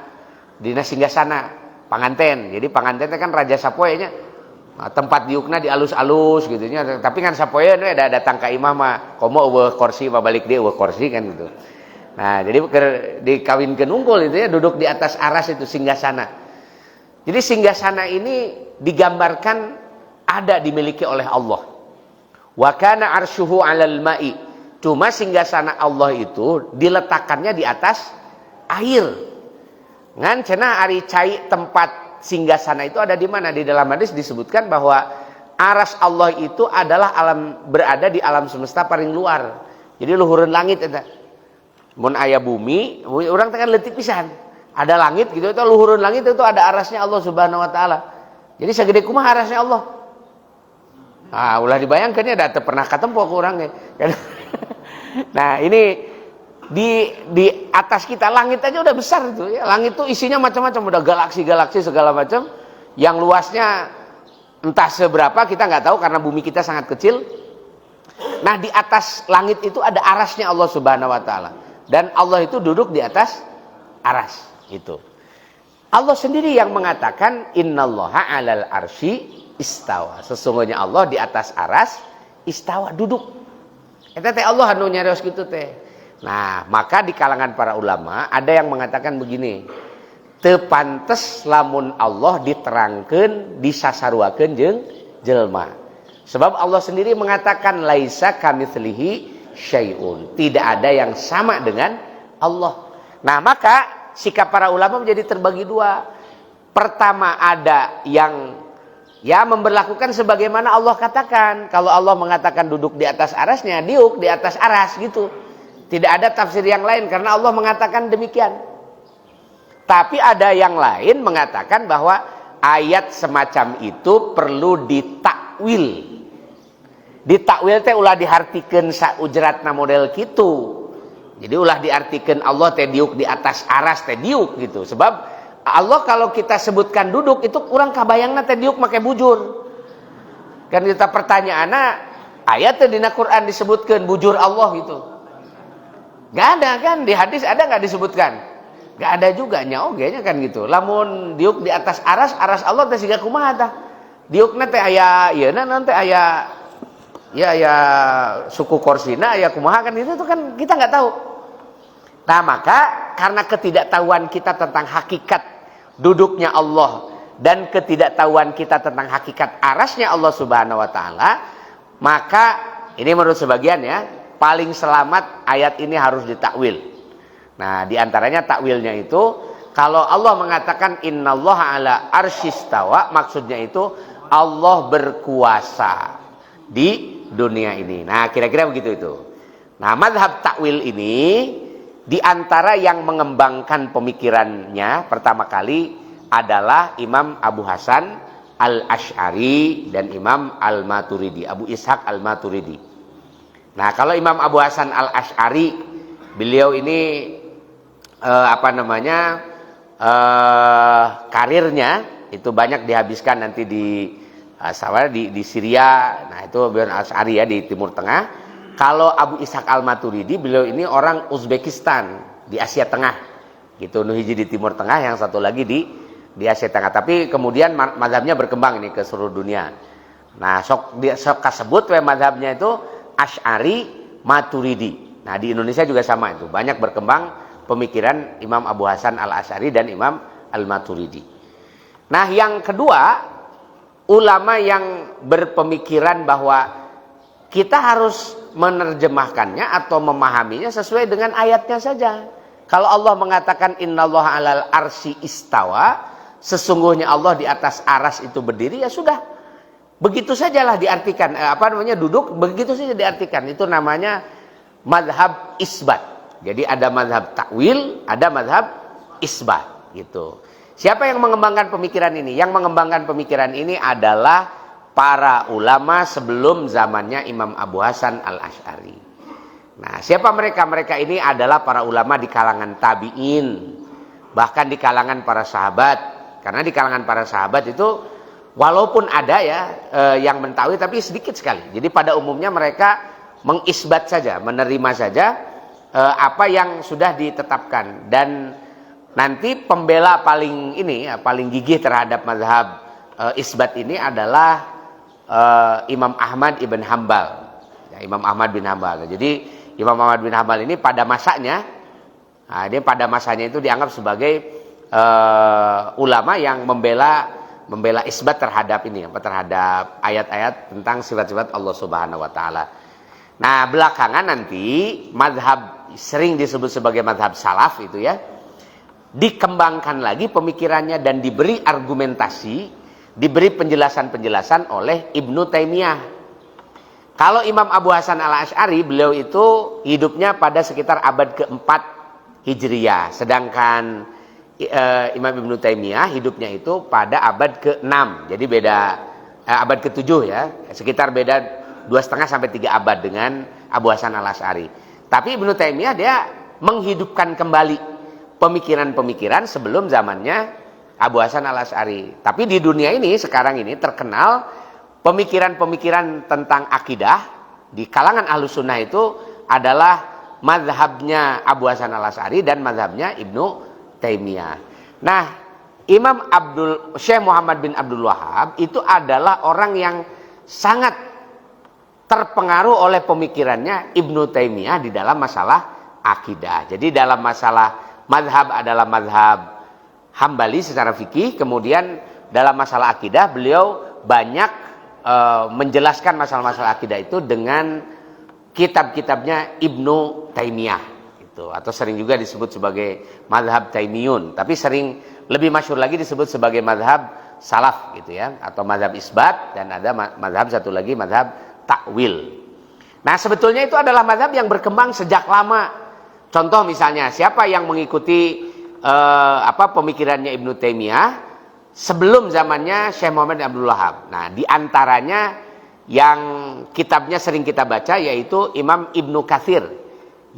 Speaker 1: singgasana panganten. Jadi panganten teh kan raja sapoe nya. Nah, tempat diukna di alus-alus gitu nya. Tapi kan sapoe ada datang ka imah mah komo eueuh kursi balik dia eueuh kursi kan gitu. Nah, jadi dikawinkeun unggul itu ya, duduk di atas aras itu singgasana. Jadi singgasana ini digambarkan ada dimiliki oleh Allah. Wa kana arsyuhu 'alal ma'i. Cuma singgasana Allah itu diletakkannya di atas air. Ngan cenah ari cai tempat singgasana itu ada di mana? Di dalam hadis disebutkan bahwa aras Allah itu adalah berada di alam semesta paling luar. Jadi luhureun langit eta. Mun aya bumi, urang teh kan leutik pisan. Ada langit gitu, itu luhureun langit itu ada arasnya Allah Subhanahu wa taala. Jadi sagede kumaha arasnya Allah? Ah, ulah dibayangkeun ya da teu pernah katempo ku urang ge. Nah, ini di atas kita langit aja udah besar itu ya. Langit itu isinya macam-macam, udah galaksi-galaksi segala macam yang luasnya entah seberapa kita nggak tahu karena bumi kita sangat kecil. Nah, di atas langit itu ada arasnya Allah Subhanahu wa taala. Dan Allah itu duduk di atas aras itu. Allah sendiri yang mengatakan innallaha 'alal arsy istawa. Sesungguhnya Allah di atas aras istawa duduk. Eta teh Allah anu nyarios kitu teh. Nah, maka di kalangan para ulama ada yang mengatakan begini, teu pantes lamun Allah diterangkeun disasaruakeun jeung jelema. Sebab Allah sendiri mengatakan laisa kamitslihi syai'un. Tidak ada yang sama dengan Allah. Nah, maka sikap para ulama menjadi terbagi dua. Pertama, ada yang memberlakukan sebagaimana Allah katakan. Kalau Allah mengatakan duduk di atas arasnya, diuk di atas aras gitu. Tidak ada tafsir yang lain karena Allah mengatakan demikian. Tapi ada yang lain mengatakan bahwa ayat semacam itu perlu ditakwil. Ditakwil teh ulah dihartikeun saujratna model kitu. Jadi ulah diartikeun Allah teh diuk di atas aras teh diuk gitu. Sebab Allah kalau kita sebutkan duduk itu kurang kabayangna teh diuk make bujur. Kan kita pertanyaanna ayat teh dina Quran disebutkeun bujur Allah gitu. Gak ada kan di hadis ada nggak disebutkan? Gak ada juga nya oge nya kan gitu. Lamun diuk di atas aras Allah teh siga kumaha tah? diukna teh aya ieuna nanti aya ya suku Korsina aya kumaha kan, itu tuh kan kita nggak tahu. Nah maka karena ketidaktahuan kita tentang hakikat duduknya Allah dan ketidaktahuan kita tentang hakikat arasnya Allah Subhanahu wa taala, maka ini menurut sebagian ya, paling selamat ayat ini harus ditakwil. Nah, diantaranya takwilnya itu kalau Allah mengatakan innallaha ala arsyistawa, maksudnya itu Allah berkuasa di dunia ini. Nah, kira-kira begitu itu. Nah, mazhab takwil ini di antara yang mengembangkan pemikirannya pertama kali adalah Imam Abu Hasan Al-Asy'ari dan Imam Al-Maturidi, Abu Ishaq Al-Maturidi. Nah, kalau Imam Abu Hasan Al-Asy'ari, beliau ini karirnya itu banyak dihabiskan nanti di Syria. Nah, itu beliau Al-Asy'ari ya, di Timur Tengah. Kalau Abu Ishaq Al-Maturidi, beliau ini orang Uzbekistan di Asia Tengah. Gitu, nuhiji di Timur Tengah, yang satu lagi di Asia Tengah. Tapi kemudian mazhabnya berkembang ini ke seluruh dunia. Nah, sok kasebut mazhabnya itu Asy'ari Maturidi. Nah, di Indonesia juga sama itu. Banyak berkembang pemikiran Imam Abu Hasan Al-Asy'ari dan Imam Al-Maturidi. Nah, yang kedua, ulama yang berpemikiran bahwa kita harus menerjemahkannya atau memahaminya sesuai dengan ayatnya saja. Kalau Allah mengatakan innallaha 'alal arsy istawa, sesungguhnya Allah di atas aras itu berdiri, ya sudah. Begitu sajalah diartikan, duduk, begitu saja diartikan. Itu namanya mazhab isbat. Jadi ada mazhab takwil, ada mazhab isbat gitu. Siapa yang mengembangkan pemikiran ini? Yang mengembangkan pemikiran ini adalah para ulama sebelum zamannya Imam Abu Hasan Al-Asy'ari. Nah, siapa mereka? Mereka ini adalah para ulama di kalangan tabi'in, bahkan di kalangan para sahabat. Karena di kalangan para sahabat itu walaupun ada ya yang mentakwil, tapi sedikit sekali. Jadi pada umumnya mereka mengisbat saja, menerima saja apa yang sudah ditetapkan. Dan nanti pembela paling gigih terhadap mazhab isbat ini adalah Imam Ahmad ibn Hambal. Ya, Imam Ahmad bin Hambal. Jadi Imam Ahmad bin Hambal ini pada masanya, dia pada masanya itu dianggap sebagai ulama yang membela isbat terhadap terhadap ayat-ayat tentang sifat-sifat Allah Subhanahu wa taala. Nah, belakangan nanti mazhab sering disebut sebagai mazhab salaf itu ya, dikembangkan lagi pemikirannya dan diberi argumentasi, diberi penjelasan-penjelasan oleh Ibnu Taimiyah. Kalau Imam Abu Hasan Al-Asy'ari, beliau itu hidupnya pada sekitar abad keempat Hijriyah, sedangkan Imam Ibnu Taimiyah hidupnya itu pada abad ke-6. Jadi beda abad ke-7 ya, sekitar beda 2,5 sampai 3 abad dengan Abu Hasan Al-Asy'ari. Tapi Ibnu Taimiyah dia menghidupkan kembali pemikiran-pemikiran sebelum zamannya Abu Hasan Al-Asy'ari. Tapi di dunia ini sekarang ini terkenal pemikiran-pemikiran tentang akidah di kalangan Ahlus Sunnah itu adalah mazhabnya Abu Hasan Al-Asy'ari dan mazhabnya Ibnu Taimiyah. Nah, Syekh Muhammad bin Abdul Wahhab itu adalah orang yang sangat terpengaruh oleh pemikirannya Ibnu Taimiyah di dalam masalah akidah. Jadi dalam masalah mazhab adalah mazhab Hambali secara fikih, kemudian dalam masalah akidah beliau banyak menjelaskan masalah-masalah akidah itu dengan kitab-kitabnya Ibnu Taimiyah itu, atau sering juga disebut sebagai mazhab Taimiyun, tapi sering lebih masyhur lagi disebut sebagai mazhab salaf gitu ya, atau mazhab isbat, dan ada mazhab satu lagi mazhab takwil. Nah, sebetulnya itu adalah mazhab yang berkembang sejak lama. Contoh misalnya, siapa yang mengikuti pemikirannya Ibnu Taimiyah sebelum zamannya Syekh Muhammad bin Abdul Wahhab. Nah, di antaranya yang kitabnya sering kita baca yaitu Imam Ibnu Katsir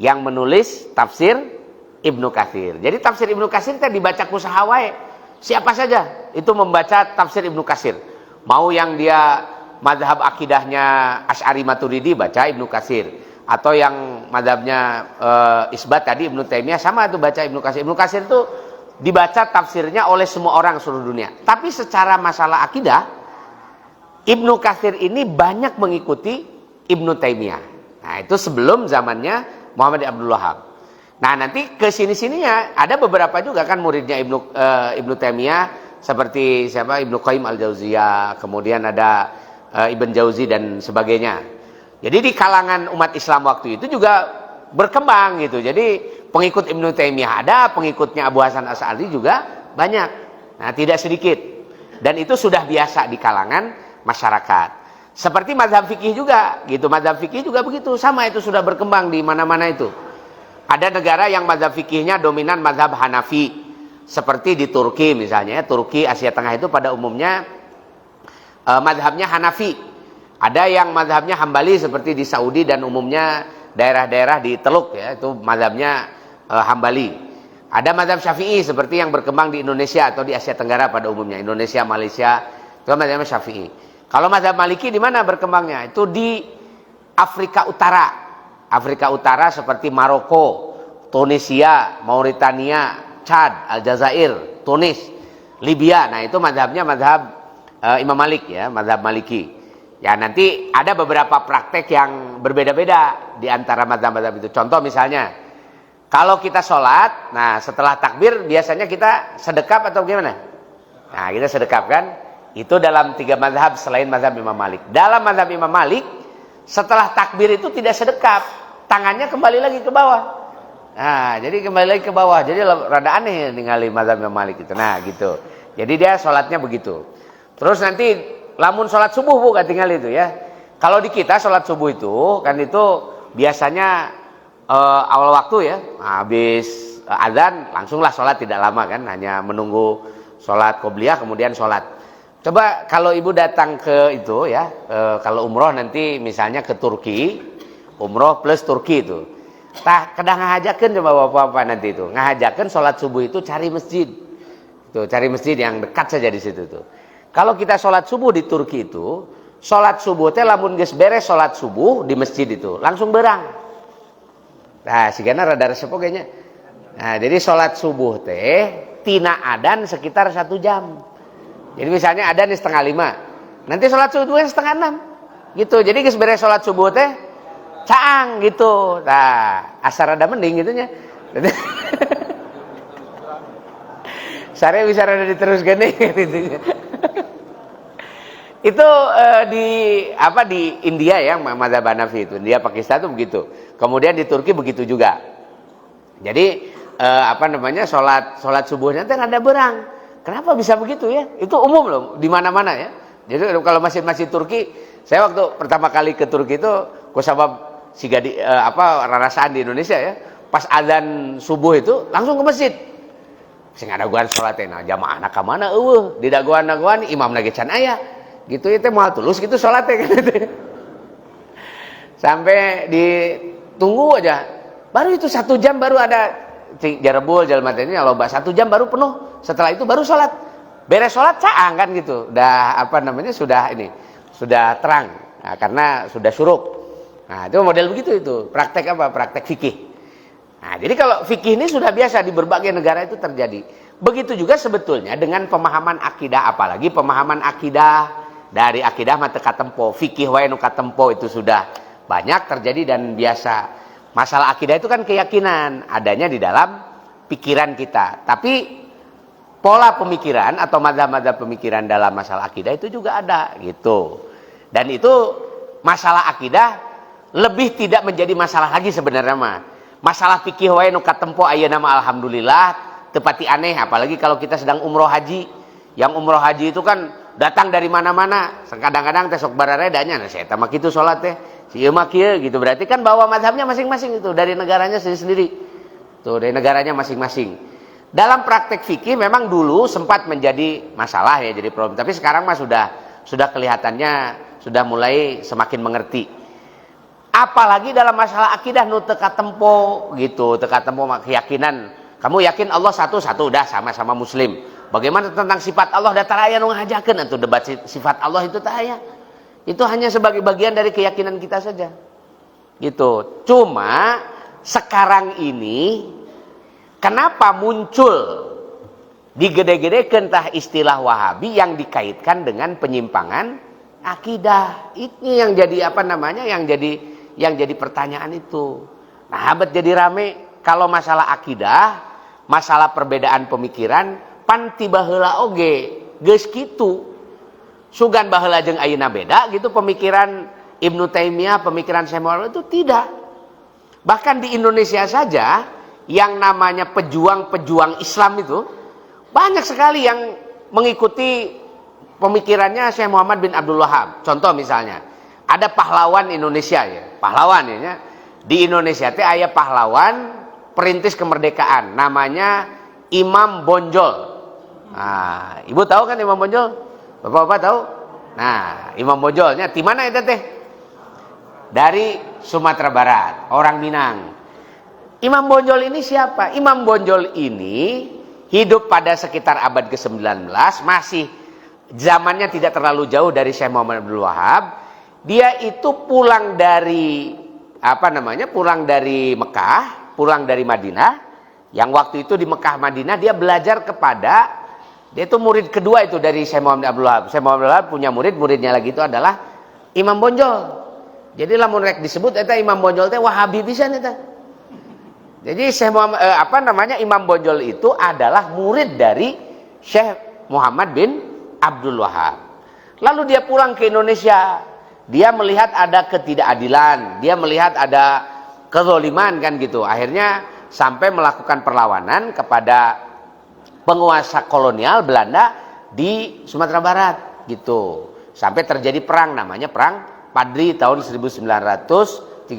Speaker 1: yang menulis tafsir Ibnu Katsir. Jadi tafsir Ibnu Katsir kita dibaca kusaha wae. Siapa saja itu membaca tafsir Ibnu Katsir. Mau yang dia mazhab akidahnya Asy'ari Maturidi baca Ibnu Katsir, atau yang mazhabnya isbat tadi Ibnu Taimiyah sama itu baca Ibnu Katsir. Ibnu Katsir itu dibaca tafsirnya oleh semua orang seluruh dunia. Tapi secara masalah akidah Ibnu Katsir ini banyak mengikuti Ibnu Taimiyah. Nah, itu sebelum zamannya Muhammad Abdul Wahab. Nah, nanti ke sini-sininya ada beberapa juga kan muridnya Ibnu Taimiyah seperti siapa? Ibnu Qayyim Al-Jauziyah, kemudian ada Ibn Jauzi dan sebagainya. Jadi di kalangan umat Islam waktu itu juga berkembang gitu. Jadi pengikut Ibnu Taimiyah ada, pengikutnya Abu Hasan Asy'ari juga banyak. Nah, tidak sedikit. Dan itu sudah biasa di kalangan masyarakat. Seperti mazhab fikih juga gitu. Mazhab fikih juga begitu, sama itu sudah berkembang di mana-mana itu. Ada negara yang mazhab fikihnya dominan mazhab Hanafi, seperti di Turki misalnya. Turki, Asia Tengah itu pada umumnya mazhabnya Hanafi. Ada yang mazhabnya Hambali seperti di Saudi dan umumnya daerah-daerah di Teluk ya, itu mazhabnya Hambali. Ada mazhab Syafi'i seperti yang berkembang di Indonesia atau di Asia Tenggara pada umumnya, Indonesia, Malaysia, itu mazhabnya Syafi'i. Kalau mazhab Maliki di mana berkembangnya? Itu di Afrika Utara. Afrika Utara seperti Maroko, Tunisia, Mauritania, Chad, Aljazair, Tunis, Libya. Nah, itu mazhabnya mazhab Imam Malik ya, mazhab Maliki. Ya, nanti ada beberapa praktek yang berbeda-beda di antara mazhab-mazhab itu. Contoh misalnya, kalau kita sholat, nah setelah takbir biasanya kita sedekap atau gimana? Nah, kita sedekap kan? Itu dalam 3 mazhab selain mazhab Imam Malik. Dalam mazhab Imam Malik, setelah takbir itu tidak sedekap, tangannya kembali lagi ke bawah. Nah, jadi kembali lagi ke bawah. Jadi rada aneh ningali mazhab Imam Malik itu. Nah, gitu. Jadi dia sholatnya begitu. Terus nanti lamun sholat subuh bukan tinggal itu ya. Kalau di kita sholat subuh itu kan itu biasanya awal waktu ya, habis azan langsunglah sholat, tidak lama kan, hanya menunggu sholat qobliyah kemudian sholat. Coba kalau ibu datang ke itu ya, kalau umroh nanti misalnya ke Turki, umroh plus Turki itu, tah kadang ngahajakan coba bapak-bapak nanti itu, ngahajakan sholat subuh itu cari masjid, tuh cari masjid yang dekat saja di situ tuh. Kalau kita sholat subuh di Turki itu, sholat subuh teh lamun geus beres sholat subuh di masjid itu langsung berang. Nah, sigana rada resep kayaknya. Nah, jadi sholat subuh teh tina adan sekitar 1 jam. Jadi misalnya adan 4:30, nanti sholat subuh 5:30 gitu. Jadi geus beres sholat subuh teh caang gitu. Nah, asar rada mending gitunya. Sare bisa rada diteruskan nih gitu. Itu di India ya, mazhab Hanafi itu. India, Pakistan itu begitu. Kemudian di Turki begitu juga. Jadi sholat subuhnya teh ada berang. Kenapa bisa begitu ya? Itu umum loh di mana-mana ya. Jadi kalau masjid-masjid Turki, saya waktu pertama kali ke Turki itu kusabab sigadi rarasaan di Indonesia ya. Pas azan subuh itu langsung ke masjid. Sing ada guan sholat nah jamaah anak ka mana eueuh, di dagoan-dagoan imam lagi can aya. Gitu itu mau tulus gitu sholatnya kan itu. Sampai ditunggu aja. Baru itu 1 jam baru ada jarebul jalmat ini loba 1 jam baru penuh. Setelah itu baru sholat. Beres sholat caang kan gitu. Udah sudah terang. Nah, karena sudah syuruk. Nah, itu model begitu itu. Praktek apa? Praktek fikih. Nah, jadi kalau fikih ini sudah biasa di berbagai negara itu terjadi. Begitu juga sebetulnya dengan pemahaman akidah, apalagi pemahaman akidah dari akidah mah teu katempo, fikih wae nu katempo itu sudah banyak terjadi dan biasa. Masalah akidah itu kan keyakinan, adanya di dalam pikiran kita. Tapi pola pemikiran atau mazhab-mazhab pemikiran dalam masalah akidah itu juga ada gitu. Dan itu masalah akidah lebih tidak menjadi masalah lagi sebenarnya mah. Masalah fikih wae nu katempo ayeuna mah alhamdulillah teu pati aneh, apalagi kalau kita sedang umroh haji. Yang umroh haji itu kan datang dari mana-mana. Kadang-kadang teh sok bararedanya, nah saya mah kitu salat teh. Si ieu mah kieu gitu. Berarti kan bawa mazhabnya masing-masing itu dari negaranya sendiri-sendiri. Tuh, dari negaranya masing-masing. Dalam praktek fikih memang dulu sempat menjadi masalah ya, jadi problem. Tapi sekarang mah sudah kelihatannya sudah mulai semakin mengerti. Apalagi dalam masalah akidah nu teu katempo gitu, teu katempo keyakinan. Kamu yakin Allah satu udah sama-sama muslim. Bagaimana tentang sifat Allah datar aya nu ngajakeun atuh debat sifat Allah itu teh aya. Itu hanya sebagai bagian dari keyakinan kita saja. Gitu. Cuma sekarang ini kenapa muncul digede-gedekeun tah istilah Wahabi yang dikaitkan dengan penyimpangan Akidah. Ini yang jadi apa namanya? Yang jadi pertanyaan itu. Nah, abad jadi rame kalau masalah akidah, masalah perbedaan pemikiran, pan tiba heula oge geus kitu. Sugan baheula jeung ayeuna beda gitu pemikiran Ibnu Taimiyah, pemikiran Syekh Muhammad itu tidak. Bahkan di Indonesia saja yang namanya pejuang-pejuang Islam itu banyak sekali yang mengikuti pemikirannya Syekh Muhammad bin Abdul Wahab. Contoh misalnya, ada pahlawan Indonesia ya, pahlawan ya. Di Indonesia teh aya pahlawan perintis kemerdekaan, namanya Imam Bonjol. Nah, Ibu tahu kan Imam Bonjol? Bapak-bapak tahu? Nah, Imam Bonjolnya di mana itu teh? Dari Sumatera Barat, orang Minang. Imam Bonjol ini siapa? Imam Bonjol ini hidup pada sekitar abad ke-19, masih zamannya tidak terlalu jauh dari Syekh Muhammad Abdul Wahab. Dia itu pulang dari pulang dari Mekah, pulang dari Madinah. Yang waktu itu di Mekah Madinah dia belajar kepada, dia itu murid kedua itu dari Syekh Muhammad Abdul Wahab. Syekh Muhammad Abdul Wahab punya muridnya lagi itu adalah Imam Bonjol. Jadi lamun rek disebut eta Imam Bonjol teh Wahabi pisan eta. Jadi Syekh Muhammad, Imam Bonjol itu adalah murid dari Syekh Muhammad bin Abdul Wahab. Lalu dia pulang ke Indonesia. Dia melihat ada ketidakadilan, dia melihat ada kezaliman kan gitu. Akhirnya sampai melakukan perlawanan kepada penguasa kolonial Belanda di Sumatera Barat gitu. Sampai terjadi perang, namanya Perang Padri tahun 1937.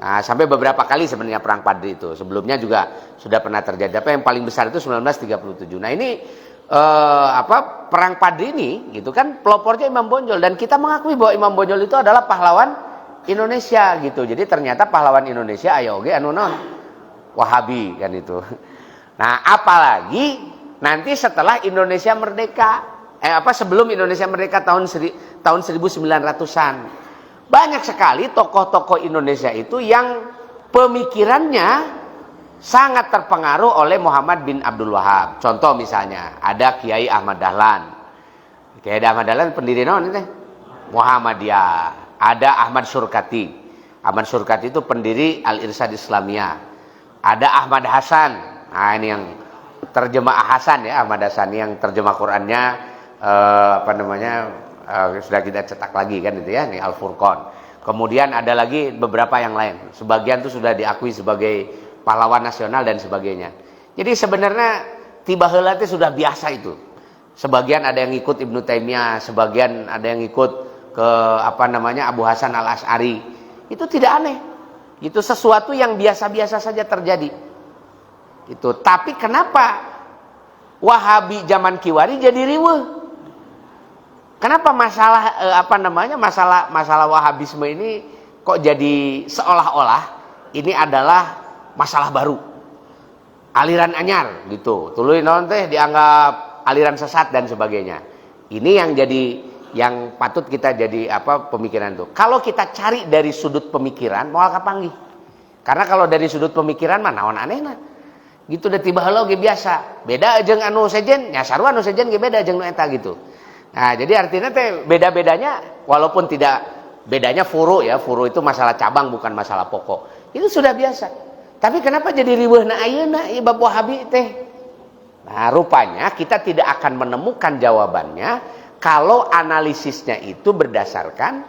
Speaker 1: Nah, sampai beberapa kali sebenarnya Perang Padri itu. Sebelumnya juga sudah pernah terjadi. Tapi yang paling besar itu 1937. Nah, ini Perang Padri ini gitu kan pelopornya Imam Bonjol, dan kita mengakui bahwa Imam Bonjol itu adalah pahlawan Indonesia gitu. Jadi ternyata pahlawan Indonesia aya oge anu non Wahabi kan itu. Nah, apalagi nanti setelah Indonesia merdeka, sebelum Indonesia merdeka tahun 1900-an. Banyak sekali tokoh-tokoh Indonesia itu yang pemikirannya sangat terpengaruh oleh Muhammad bin Abdul Wahab. Contoh misalnya, ada Kiai Ahmad Dahlan. Kiai Ahmad Dahlan pendiri naon teh? Muhammadiyah. Ada Ahmad Surkati. Ahmad Surkati itu pendiri Al-Irsyad Islamiyah. Ada Ahmad Hasan. Nah, ini yang terjemah Hasan ya, Ahmad Hasan yang terjemah Qur'annya sudah kita cetak lagi kan itu ya, nih Al-Furqan. Kemudian ada lagi beberapa yang lain. Sebagian itu sudah diakui sebagai pahlawan nasional dan sebagainya. Jadi sebenarnya tiba heula teh sudah biasa itu. Sebagian ada yang ikut Ibnu Taimiyah, sebagian ada yang ikut ke Abu Hasan Al-Asy'ari. Itu tidak aneh. Itu sesuatu yang biasa-biasa saja terjadi. Itu. Tapi kenapa Wahabi zaman Kiwari jadi riweuh? Kenapa masalah masalah Wahabisme ini kok jadi seolah-olah ini adalah masalah baru, aliran anyar gitu, tuluy naon teh dianggap aliran sesat dan sebagainya. Ini yang patut kita jadi pemikiran itu. Kalau kita cari dari sudut pemikiran moal kapanggih. Karena kalau dari sudut pemikiran mah naon anehna. Gitu da tiba heula ge biasa. Beda jeung anu sejen, nya sarua anu sejen ge beda jeung nu eta gitu. Nah, jadi artinya teh beda-bedanya walaupun tidak bedanya furu ya, furu itu masalah cabang bukan masalah pokok. Itu sudah biasa. Tapi kenapa jadi riweuhna ayeuna ieu bab Wahabi teh? Nah, rupanya kita tidak akan menemukan jawabannya kalau analisisnya itu berdasarkan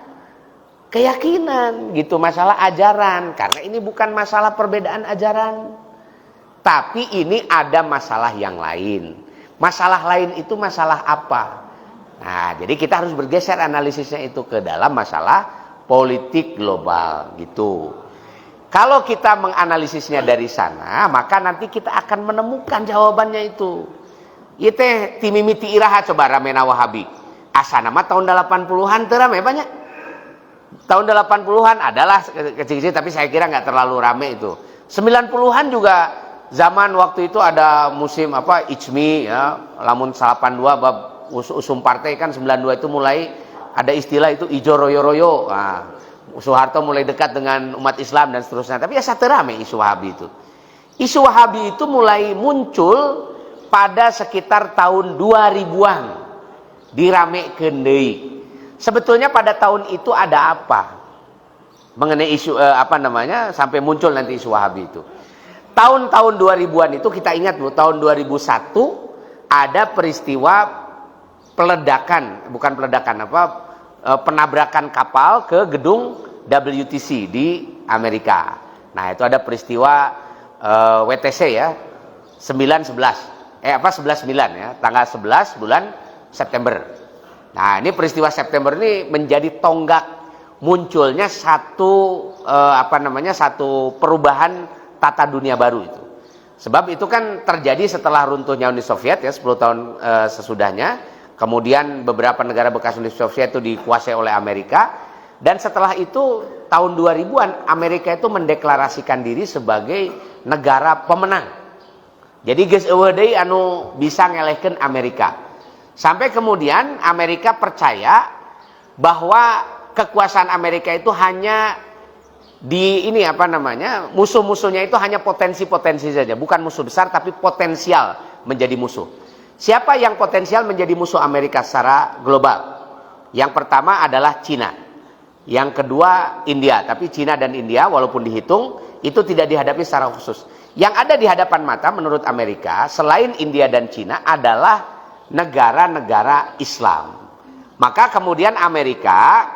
Speaker 1: keyakinan gitu, masalah ajaran. Karena ini bukan masalah perbedaan ajaran. Tapi ini ada masalah yang lain. Masalah lain itu masalah apa? Nah, jadi kita harus bergeser analisisnya itu ke dalam masalah politik global gitu. Kalau kita menganalisisnya dari sana, maka nanti kita akan menemukan jawabannya itu. Ieu teh timimiti iraha coba ramena Wahabi. Asana mah tahun 80-an teu rame banyak. Tahun 80-an adalah kecil-kecil tapi saya kira nggak terlalu rame itu. 90-an juga zaman waktu itu ada musim Ijmi ya, lamun 82 bab usum partai kan 92 itu mulai ada istilah itu ijo royo-royo. Nah, Soeharto mulai dekat dengan umat Islam dan seterusnya. Tapi ya saterame isu Wahabi itu. Isu Wahabi itu mulai muncul pada sekitar tahun 2000-an. Diramekeun deui. Sebetulnya pada tahun itu ada apa mengenai isu sampai muncul nanti isu Wahabi itu. Tahun-tahun 2000-an itu kita ingat Bu, tahun 2001 ada peristiwa penabrakan kapal ke gedung WTC di Amerika. Nah, itu ada peristiwa WTC ya. 11-9 ya, tanggal 11 bulan September. Nah, ini peristiwa September ini menjadi tonggak munculnya satu perubahan tata dunia baru itu. Sebab itu kan terjadi setelah runtuhnya Uni Soviet ya, 10 tahun sesudahnya. Kemudian beberapa negara bekas Uni Soviet itu dikuasai oleh Amerika, dan setelah itu tahun 2000-an Amerika itu mendeklarasikan diri sebagai negara pemenang. Jadi geus eueuh deui anu bisa ngelehkeun Amerika. Sampai kemudian Amerika percaya bahwa kekuasaan Amerika itu hanya musuh-musuhnya itu hanya potensi-potensi saja, bukan musuh besar tapi potensial menjadi musuh. Siapa yang potensial menjadi musuh Amerika secara global? Yang pertama adalah Cina. Yang kedua India, tapi Cina dan India walaupun dihitung itu tidak dihadapi secara khusus. Yang ada di hadapan mata menurut Amerika selain India dan Cina adalah negara-negara Islam. Maka kemudian Amerika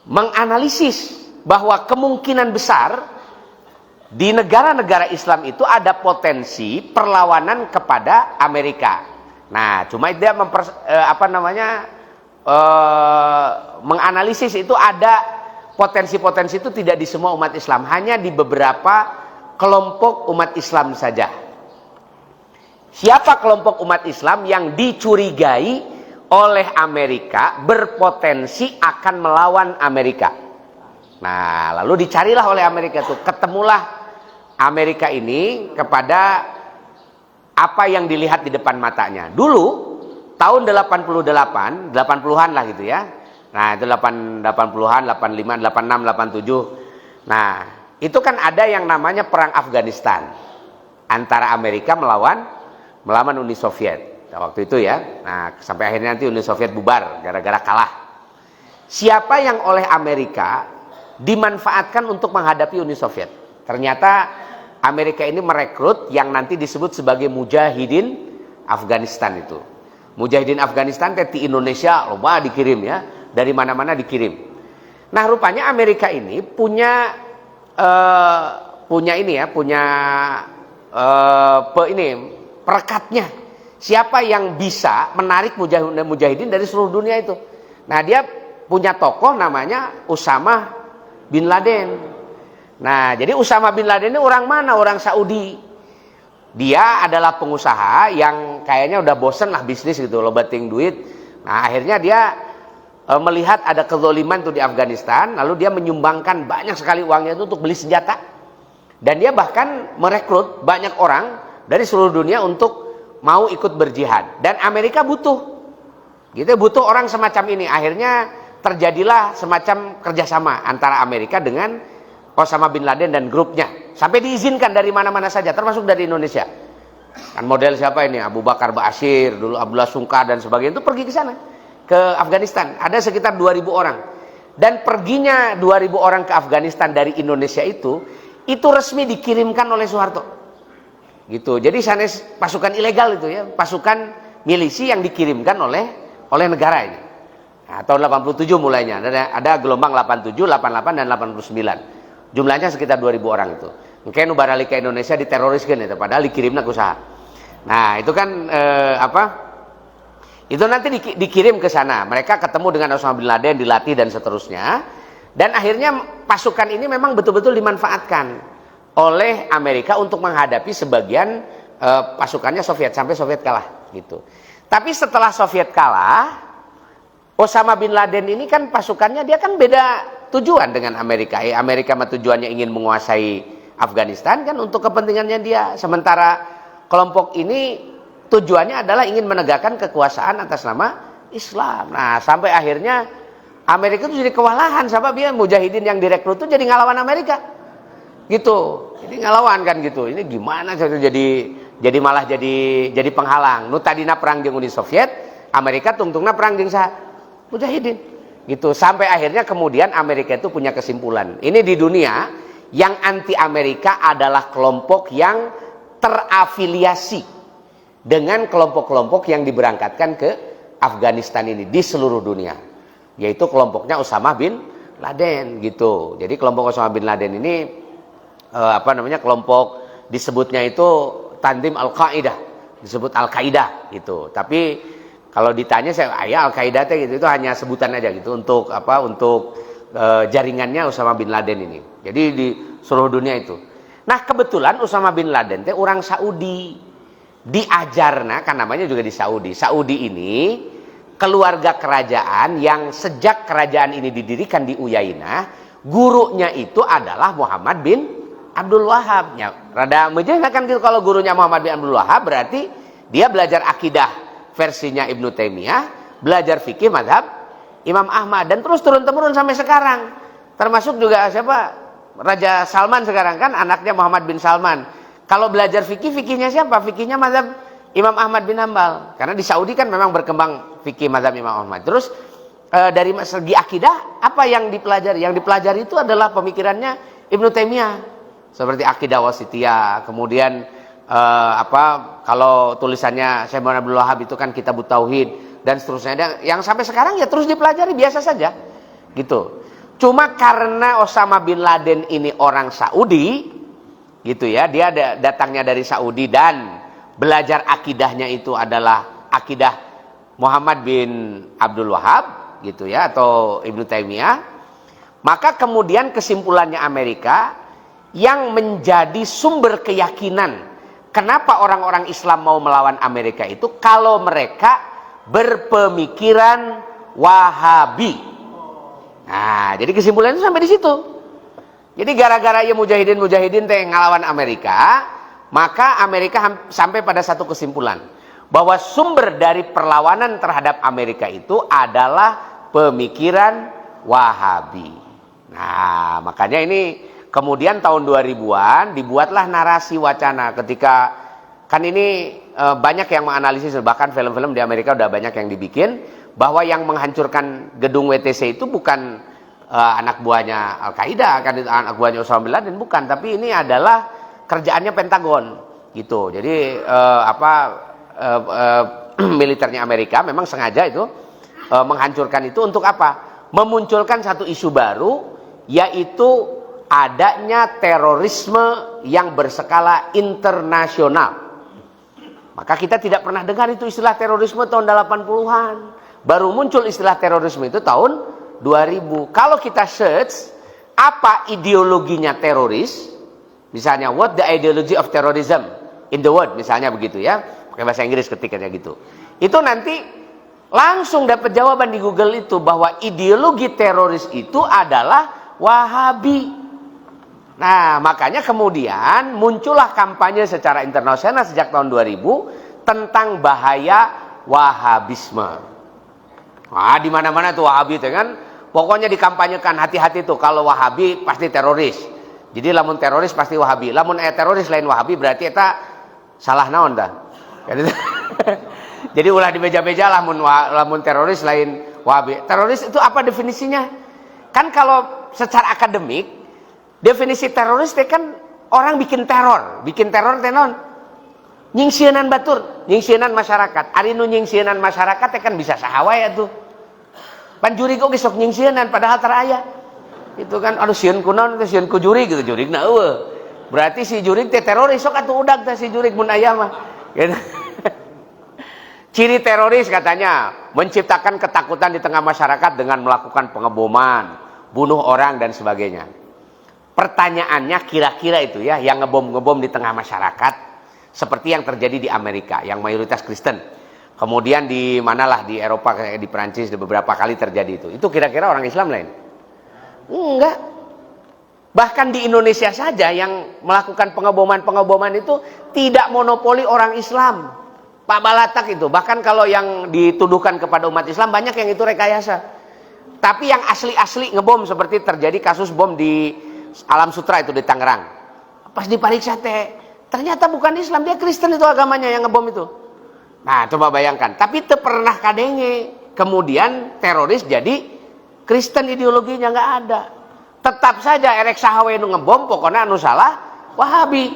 Speaker 1: menganalisis bahwa kemungkinan besar di negara-negara Islam itu ada potensi perlawanan kepada Amerika. Nah, cuma dia menganalisis itu ada potensi-potensi itu tidak di semua umat Islam, hanya di beberapa kelompok umat Islam saja. Siapa kelompok umat Islam yang dicurigai oleh Amerika berpotensi akan melawan Amerika? Nah, lalu dicarilah oleh Amerika itu, ketemulah Amerika ini kepada apa yang dilihat di depan matanya. Dulu tahun 80-an lah gitu ya. Nah, itu 80-an, 85, 86, 87. Nah, itu kan ada yang namanya perang Afghanistan antara Amerika melawan Uni Soviet. Nah, waktu itu ya. Nah, sampai akhirnya nanti Uni Soviet bubar gara-gara kalah. Siapa yang oleh Amerika dimanfaatkan untuk menghadapi Uni Soviet? Ternyata Amerika ini merekrut yang nanti disebut sebagai Mujahidin Afghanistan itu. Mujahidin Afghanistan di Indonesia loba dikirim ya, dari mana-mana dikirim. Nah, rupanya Amerika ini punya perekatnya. Siapa yang bisa menarik mujahidin dari seluruh dunia itu? Nah, dia punya tokoh namanya Usama bin Laden. Nah, jadi Usama bin Laden ini orang mana? Orang Saudi. Dia adalah pengusaha yang kayaknya udah bosen lah bisnis gitu, loh bating duit. Nah, akhirnya dia melihat ada kezaliman tuh di Afghanistan, lalu dia menyumbangkan banyak sekali uangnya itu untuk beli senjata. Dan dia bahkan merekrut banyak orang dari seluruh dunia untuk mau ikut berjihad. Dan Amerika butuh. Gitu, butuh orang semacam ini. Akhirnya terjadilah semacam kerjasama antara Amerika dengan Osama bin Laden dan grupnya, sampai diizinkan dari mana-mana saja, termasuk dari Indonesia. Kan model siapa ini? Abu Bakar Ba'asyir, dulu Abdullah Sungkar dan sebagainya itu pergi ke sana, ke Afghanistan. Ada sekitar 2.000 orang. Dan perginya 2.000 orang ke Afghanistan dari Indonesia itu resmi dikirimkan oleh Soeharto. Gitu. Jadi sanes pasukan ilegal itu ya, pasukan milisi yang dikirimkan oleh negara ini. Nah, tahun 87 mulainya. Ada gelombang 87, 88 dan 89. Jumlahnya sekitar 2.000 orang itu. Mungkin nu baralik ke Indonesia diteroriskan itu, padahal dikirimna ku saha. Nah, itu kan itu nanti dikirim ke sana. Mereka ketemu dengan Osama bin Laden, dilatih dan seterusnya. Dan akhirnya pasukan ini memang betul-betul dimanfaatkan oleh Amerika untuk menghadapi sebagian pasukannya Soviet sampai Soviet kalah gitu. Tapi setelah Soviet kalah, Osama bin Laden ini kan pasukannya dia kan beda tujuan dengan Amerika. Amerika mah tujuannya ingin menguasai Afghanistan kan untuk kepentingannya dia. Sementara kelompok ini tujuannya adalah ingin menegakkan kekuasaan atas nama Islam. Nah, sampai akhirnya Amerika itu jadi kewalahan sebab dia mujahidin yang direkrut itu jadi ngelawan Amerika. Gitu. Jadi ngelawan kan gitu. Ini gimana jadi malah jadi penghalang. Nu tadina perang jeung Uni Soviet, Amerika tungtungna perang jeung mujahidin. Gitu. Sampai akhirnya kemudian Amerika itu punya kesimpulan. Ini di dunia yang anti Amerika adalah kelompok yang terafiliasi dengan kelompok-kelompok yang diberangkatkan ke Afghanistan ini di seluruh dunia. Yaitu kelompoknya Osama bin Laden gitu. Jadi kelompok Osama bin Laden ini kelompok disebutnya itu Tanzim Al-Qaeda, disebut Al-Qaeda gitu. Tapi kalau ditanya saya Al-Qaeda gitu itu hanya sebutan aja gitu untuk jaringannya Osama bin Laden ini. Jadi di seluruh dunia itu. Nah, kebetulan Osama bin Laden orang Saudi. Diajarna kan namanya juga di Saudi. Saudi ini keluarga kerajaan yang sejak kerajaan ini didirikan di Uyainah, gurunya itu adalah Muhammad bin Abdul Wahab. Ya, rada mejehna kan gitu kalau gurunya Muhammad bin Abdul Wahab berarti dia belajar akidah versinya Ibnu Taimiyah, belajar fikih mazhab Imam Ahmad dan terus turun-temurun sampai sekarang. Termasuk juga siapa? Raja Salman sekarang kan anaknya Muhammad bin Salman. Kalau belajar fikihnya siapa? Fikihnya mazhab Imam Ahmad bin Hambal. Karena di Saudi kan memang berkembang fikih mazhab Imam Ahmad. Terus dari segi akidah apa yang dipelajari? Yang dipelajari itu adalah pemikirannya Ibnu Taimiyah. Seperti akidah wasitiyah, kemudian kalau tulisannya Syekh Muhammad Abdul Wahab itu kan Kitabut Tauhid dan seterusnya yang sampai sekarang ya terus dipelajari biasa saja gitu. Cuma karena Osama bin Laden ini orang Saudi gitu ya, dia datangnya dari Saudi dan belajar akidahnya itu adalah akidah Muhammad bin Abdul Wahab gitu ya atau Ibnu Taimiyah, maka kemudian kesimpulannya Amerika yang menjadi sumber keyakinan kenapa orang-orang Islam mau melawan Amerika itu kalau mereka berpemikiran Wahabi. Nah, jadi kesimpulannya sampai di situ. Jadi gara-gara ya mujahidin teh ngelawan Amerika, maka Amerika sampai pada satu kesimpulan bahwa sumber dari perlawanan terhadap Amerika itu adalah pemikiran Wahabi. Nah, makanya ini kemudian tahun 2000-an dibuatlah narasi wacana ketika kan ini banyak yang menganalisis bahkan film-film di Amerika udah banyak yang dibikin bahwa yang menghancurkan gedung WTC itu bukan anak buahnya Al-Qaeda kan anak buahnya Osama bin Laden bukan, tapi ini adalah kerjaannya Pentagon gitu. Jadi militernya Amerika memang sengaja itu menghancurkan itu untuk apa? Memunculkan satu isu baru yaitu adanya terorisme yang berskala internasional. Maka kita tidak pernah dengar itu istilah terorisme tahun 80-an. Baru muncul istilah terorisme itu tahun 2000. Kalau kita search apa ideologinya teroris, misalnya what the ideology of terrorism in the world, misalnya begitu ya, pakai bahasa Inggris ketiknya gitu. Itu nanti langsung dapat jawaban di Google itu bahwa ideologi teroris itu adalah Wahabi. Nah, makanya kemudian muncullah kampanye secara internasional sejak tahun 2000 tentang bahaya Wahabisme. Nah, di mana-mana tuh Wahabi itu kan, pokoknya dikampanyekan hati-hati tuh kalau Wahabi pasti teroris. Jadi lamun teroris pasti Wahabi. Lamun teroris lain Wahabi berarti eta salah naon dah. Jadi ulah di meja-meja lamun teroris lain Wahabi. Teroris itu apa definisinya? Kan kalau secara akademik definisi teroris teh kan orang bikin teror teh non nyingsienan batur, nyingsienan masyarakat. Ari nu nyingsienan masyarakat teh kan bisa saha wae atuh. Pan jurig oge sok nyingsienan padahal tara aya. Itu kan aduh sieun kunaon teh sieun ku jurig gitu, jurigna eueuh. Berarti si jurig teh teroris sok atuh udag teh si jurig mun aya mah. Gitu. Ciri teroris katanya menciptakan ketakutan di tengah masyarakat dengan melakukan pengeboman, bunuh orang dan sebagainya. Pertanyaannya kira-kira itu ya yang ngebom di tengah masyarakat seperti yang terjadi di Amerika yang mayoritas Kristen. Kemudian di manalah di Eropa kayak di Perancis beberapa kali terjadi itu. Itu kira-kira orang Islam lain? Enggak. Bahkan di Indonesia saja yang melakukan pengeboman itu tidak monopoli orang Islam. Pak Balatak itu bahkan kalau yang dituduhkan kepada umat Islam banyak yang itu rekayasa. Tapi yang asli-asli ngebom seperti terjadi kasus bom di Alam Sutra itu di Tangerang. Pas diperiksa teh ternyata bukan Islam, dia Kristen itu agamanya yang ngebom itu. Nah, coba bayangkan, tapi teu pernah kadenge kemudian teroris jadi Kristen, ideologinya nggak ada. Tetap saja erek sahawe nu ngebom, pokoknya anu salah Wahabi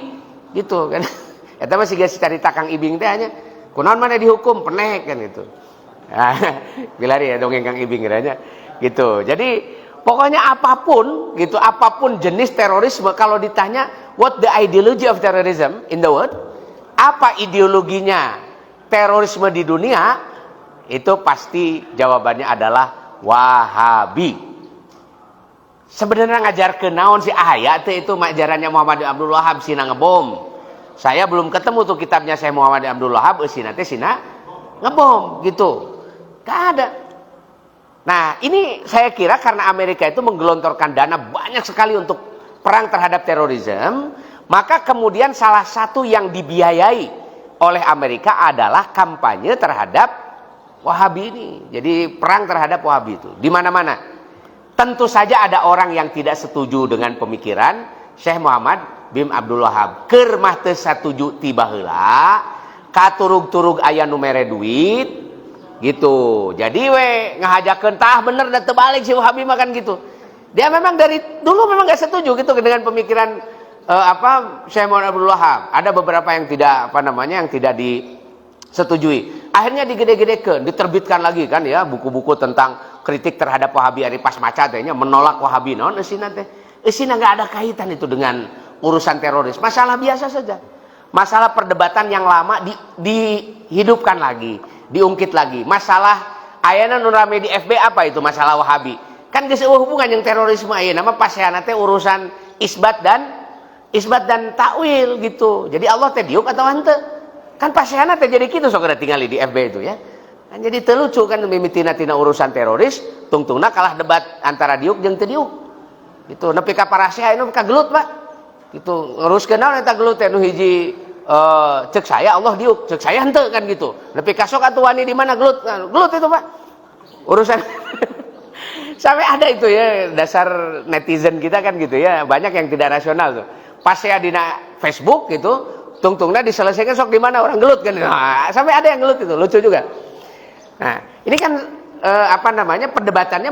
Speaker 1: gitu kan. Eta mah siga carita Kang Ibing teh nya kunaon mana dihukum penek kan gitu. Bilari ya dongeng Kang Ibing kiranya gitu. Jadi pokoknya apapun gitu, apapun jenis terorisme, kalau ditanya what the ideology of terrorism in the world, apa ideologinya terorisme di dunia, itu pasti jawabannya adalah Wahabi. Sebenarnya ngajarkeun naon si aya teh itu ajarannya Muhammad bin Abdul Wahab sina ngebom. Saya belum ketemu tuh kitabnya Syekh Muhammad bin Abdul Wahab eusina teh sina ngebom gitu. Gak ada. Nah, ini saya kira karena Amerika itu menggelontorkan dana banyak sekali untuk perang terhadap terorisme, maka kemudian salah satu yang dibiayai oleh Amerika adalah kampanye terhadap Wahabi ini. Jadi perang terhadap Wahabi itu di mana-mana. Tentu saja ada orang yang tidak setuju dengan pemikiran Syekh Muhammad bin Abdul Wahab. Keur mah teu satuju ti baheula, katurug-turug aya nu mere duit gitu. Jadi we ngahajakeun tah bener da teu balik si Wahabi makan gitu. Dia memang dari dulu memang gak setuju gitu dengan pemikiran Syekh Muhammad Abdul Wahab. Ada beberapa yang tidak yang tidak disetujui. Akhirnya digede-gedekeun, diterbitkan lagi kan ya buku-buku tentang kritik terhadap Wahabi ari pas maca tehnya menolak Wahabi. Naon eusina teh? Eusina enggak ada kaitan itu dengan urusan teroris. Masalah biasa saja. Masalah perdebatan yang lama dihidupkan lagi, diungkit lagi. Masalah ayeuna nu rame di FB apa itu masalah Wahabi. Kan geus eueuh hubungan yang terorisme ayeuna mah paseana teh urusan isbat dan takwil gitu. Jadi Allah teh diuk atau henteu? Kan paseana teh jadi kitu sok tinggali di FB itu ya. Kan jadi teu lucu kan mimitina tina urusan teroris, tungtungna kalah debat antara diuk jeung teu diuk. Gitu nepi ka paraseha anu ka gelut, Pak. Gitu nguruskeun naon eta gelut teh nu hiji cek saya Allah diuk, cek saya henteu kan gitu. Nepi ka sok atuh wani di mana gelut. Gelut itu, Pak. Urusan sampai ada itu ya dasar netizen kita kan gitu ya, banyak yang tidak rasional tuh. Pas saya di Facebook gitu, tungtungnya diselesaikan sok di mana orang gelut kan. Nah, sampai ada yang gelut itu, lucu juga. Nah, ini kan perdebatannya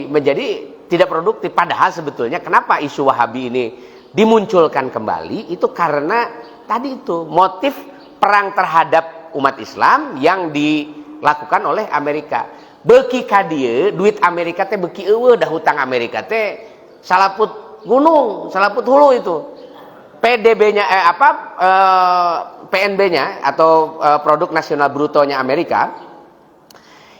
Speaker 1: menjadi tidak produktif. Padahal sebetulnya kenapa isu Wahabi ini dimunculkan kembali itu karena tadi itu motif perang terhadap umat Islam yang dilakukan oleh Amerika. Beuki ka dieu duit Amerika teh beuki eueuh dah hutang Amerika teh salaput gunung, salaput hulu itu. PDB-nya PNB-nya atau produk nasional brutonya Amerika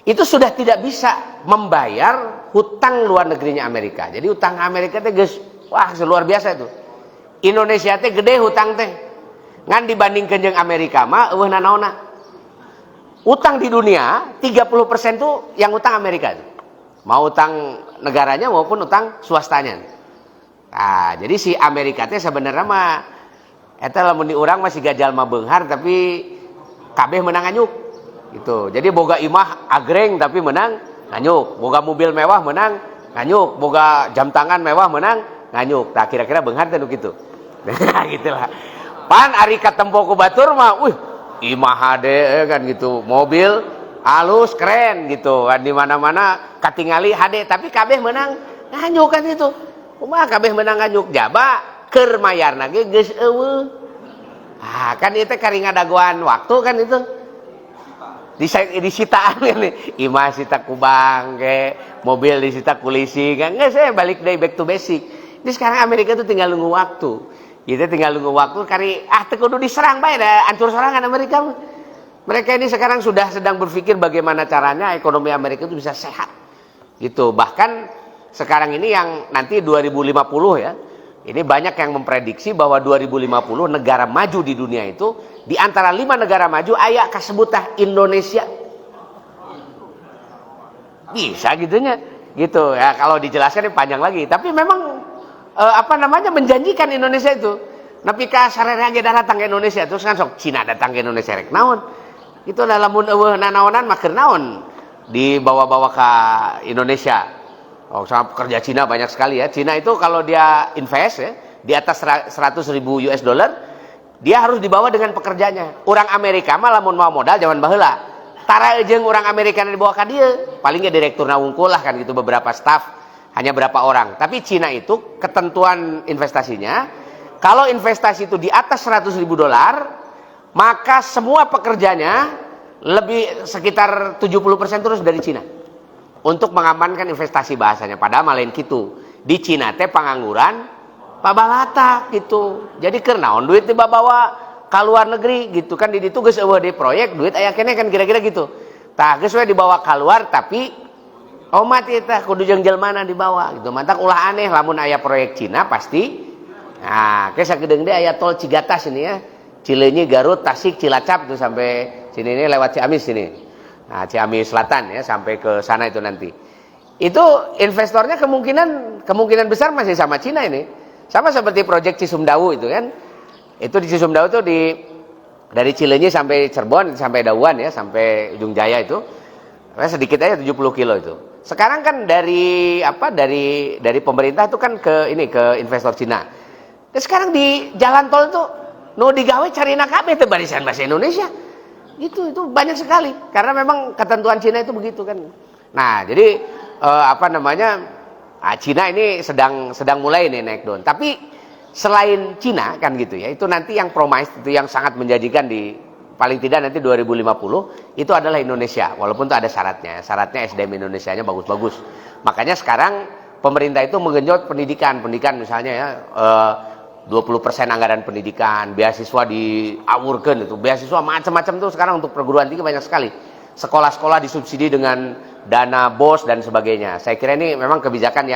Speaker 1: itu sudah tidak bisa membayar hutang luar negerinya Amerika. Jadi hutang Amerika teh geus wah luar biasa itu. Indonesia teh gede hutang teh. Ngan dibandingkeun jeung Amerika mah eueuh nanaonna. Utang di dunia 30% tuh yang utang Amerika. Mau utang negaranya maupun utang swastanya. Nah, jadi si Amerika teh sebenarnya mah eta lamun di urang masih gajal mah beunghar tapi kabeh menang anyuk. Gitu. Jadi boga imah agreng tapi menang nganyuk. Boga mobil mewah menang nganyuk. Boga jam tangan mewah menang nganyuk. Nah, kira-kira beunghar teh nu kitu. Nah, gitulah. Pan ari katempo ku batur mah, imah HD kan gitu, mobil halus keren gitu kan, di mana-mana katingali HD tapi kabeh menang nganyuk kan itu. Kumaha kabeh menang nganyuk jaba keur mayarna ge geus eueuh. Ah kan ieu teh kari ngadagoan waktu kan itu. Disitaan kan imah sita kubang ge, mobil disita polisi kan. Geus balik deui back to basic. Jadi sekarang Amerika itu tinggal nunggu waktu. Kita tinggal nunggu waktu kari teu kudu diserang bae da ancur serangan Amerika. Mereka ini sekarang sudah sedang berpikir bagaimana caranya ekonomi Amerika itu bisa sehat. Gitu. Bahkan sekarang ini yang nanti 2050 ya. Ini banyak yang memprediksi bahwa 2050 negara maju di dunia itu di antara 5 negara maju aya kasebut tah Indonesia. Bisa gitunya. Gitu ya, kalau dijelaskan panjang lagi. Tapi memang menjanjikan Indonesia itu. Nepi ka sararea ge datang ke Indonesia terus kan sok Cina datang ke Indonesia rek naon. Itu lamun eueuh nanaonan mah keur naon dibawa-bawa ke Indonesia. Oh, sama pekerja Cina banyak sekali ya. Cina itu kalau dia invest ya di atas 100.000 US dollar, dia harus dibawa dengan pekerjanya. Orang Amerika mah lamun mau modal zaman baheula. tara jeung orang Amerika di bawah ka dieu paling ge direktur wungkul lah kan gitu, beberapa staff hanya berapa orang. Tapi Cina itu ketentuan investasinya, kalau investasi itu di atas $100.000, maka semua pekerjanya lebih sekitar 70% terus dari Cina untuk mengamankan investasi bahasanya. Padahal malain gitu di Cina teh pengangguran pabalata gitu. Jadi kenaon duit dibawa ke luar negeri gitu kan, di ditu geus eueuh di proyek duit aya keneh kan kira-kira gitu. Tah geus we dibawa keluar tapi omat eta kudu jeung jelmana dibawa gitu. Mantak ulah aneh lamun aya proyek Cina pasti. Nah, ke sagedeung deui aya tol Cigatas ini ya. Cileunyi, Garut, Tasik, Cilacap itu sampai sini ini lewat Ciamis sini. Nah, Ciamis Selatan ya sampai ke sana itu nanti. Itu investornya kemungkinan besar masih sama Cina ini. Sama seperti proyek Cisumdawu itu kan. Itu di Cisumdawu tuh dari Cileunyi sampai Cirebon sampai Dauan ya, sampai Ujung Jaya itu. Sedikit aja 70 kilo itu. Sekarang kan dari pemerintah itu kan ke investor Cina. Dan sekarang di jalan tol itu nu digawe carina kabeh teh barisan bahasa Indonesia. Itu banyak sekali karena memang ketentuan Cina itu begitu kan. Nah, jadi Cina ini sedang mulai nih naik daun. Tapi selain Cina kan gitu ya, itu nanti yang promise itu yang sangat menjanjikan di paling tidak nanti 2050 itu adalah Indonesia. Walaupun itu ada syaratnya SDM Indonesianya bagus-bagus. Makanya sekarang pemerintah itu menggenjot pendidikan misalnya ya 20% anggaran pendidikan, beasiswa diawurkeun itu. Beasiswa macam-macam tuh sekarang untuk perguruan tinggi banyak sekali. Sekolah-sekolah disubsidi dengan dana BOS dan sebagainya. Saya kira ini memang kebijakan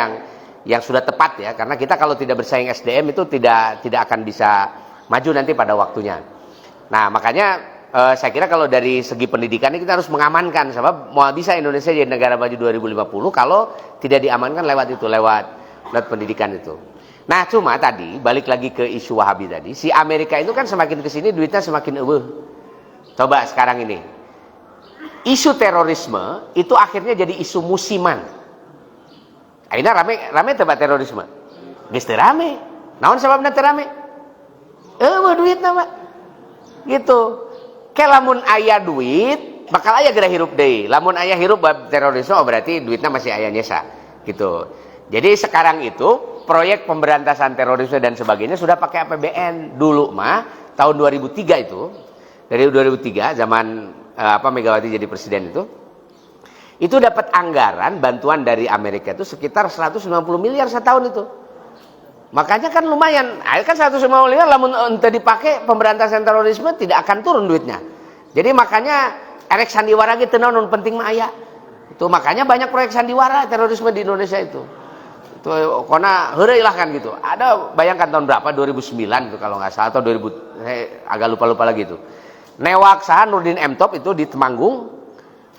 Speaker 1: yang sudah tepat ya, karena kita kalau tidak bersaing SDM itu tidak akan bisa maju nanti pada waktunya. Nah, makanya saya kira kalau dari segi pendidikan ini kita harus mengamankan, sebab mau bisa Indonesia jadi negara maju 2050 kalau tidak diamankan lewat pendidikan itu. Nah, cuma tadi balik lagi ke isu Wahabi tadi, si Amerika itu kan semakin kesini duitnya semakin eueuh. Coba sekarang ini isu terorisme itu akhirnya jadi isu musiman. Akhirnya rame tebak terorisme. Geus teu rame. Naon sababna teu rame? Eueuh duitna mah. Gitu. Ke lamun aya duit, bakal aya geura hirup deui. Lamun aya hirup bab terorisme berarti duitna masih aya nyesa. Gitu. Jadi sekarang itu proyek pemberantasan terorisme dan sebagainya sudah pakai APBN. Dulu mah tahun 2003 itu, dari 2003 zaman Megawati jadi presiden itu dapat anggaran bantuan dari Amerika itu sekitar 190 miliar setahun itu. Makanya kan lumayan. Kan 190 miliar lamun ente dipakai pemberantasan terorisme tidak akan turun duitnya. Jadi makanya erek sandiwara gitu non penting mah aya. Itu makanya banyak proyek sandiwara terorisme di Indonesia itu. Itu karena heureuy lah kan gitu. Ada bayangkan tahun berapa 2009 itu kalau nggak salah atau 2000 saya agak lupa lagi itu. Newak saha Nurdin M Top itu di Temanggung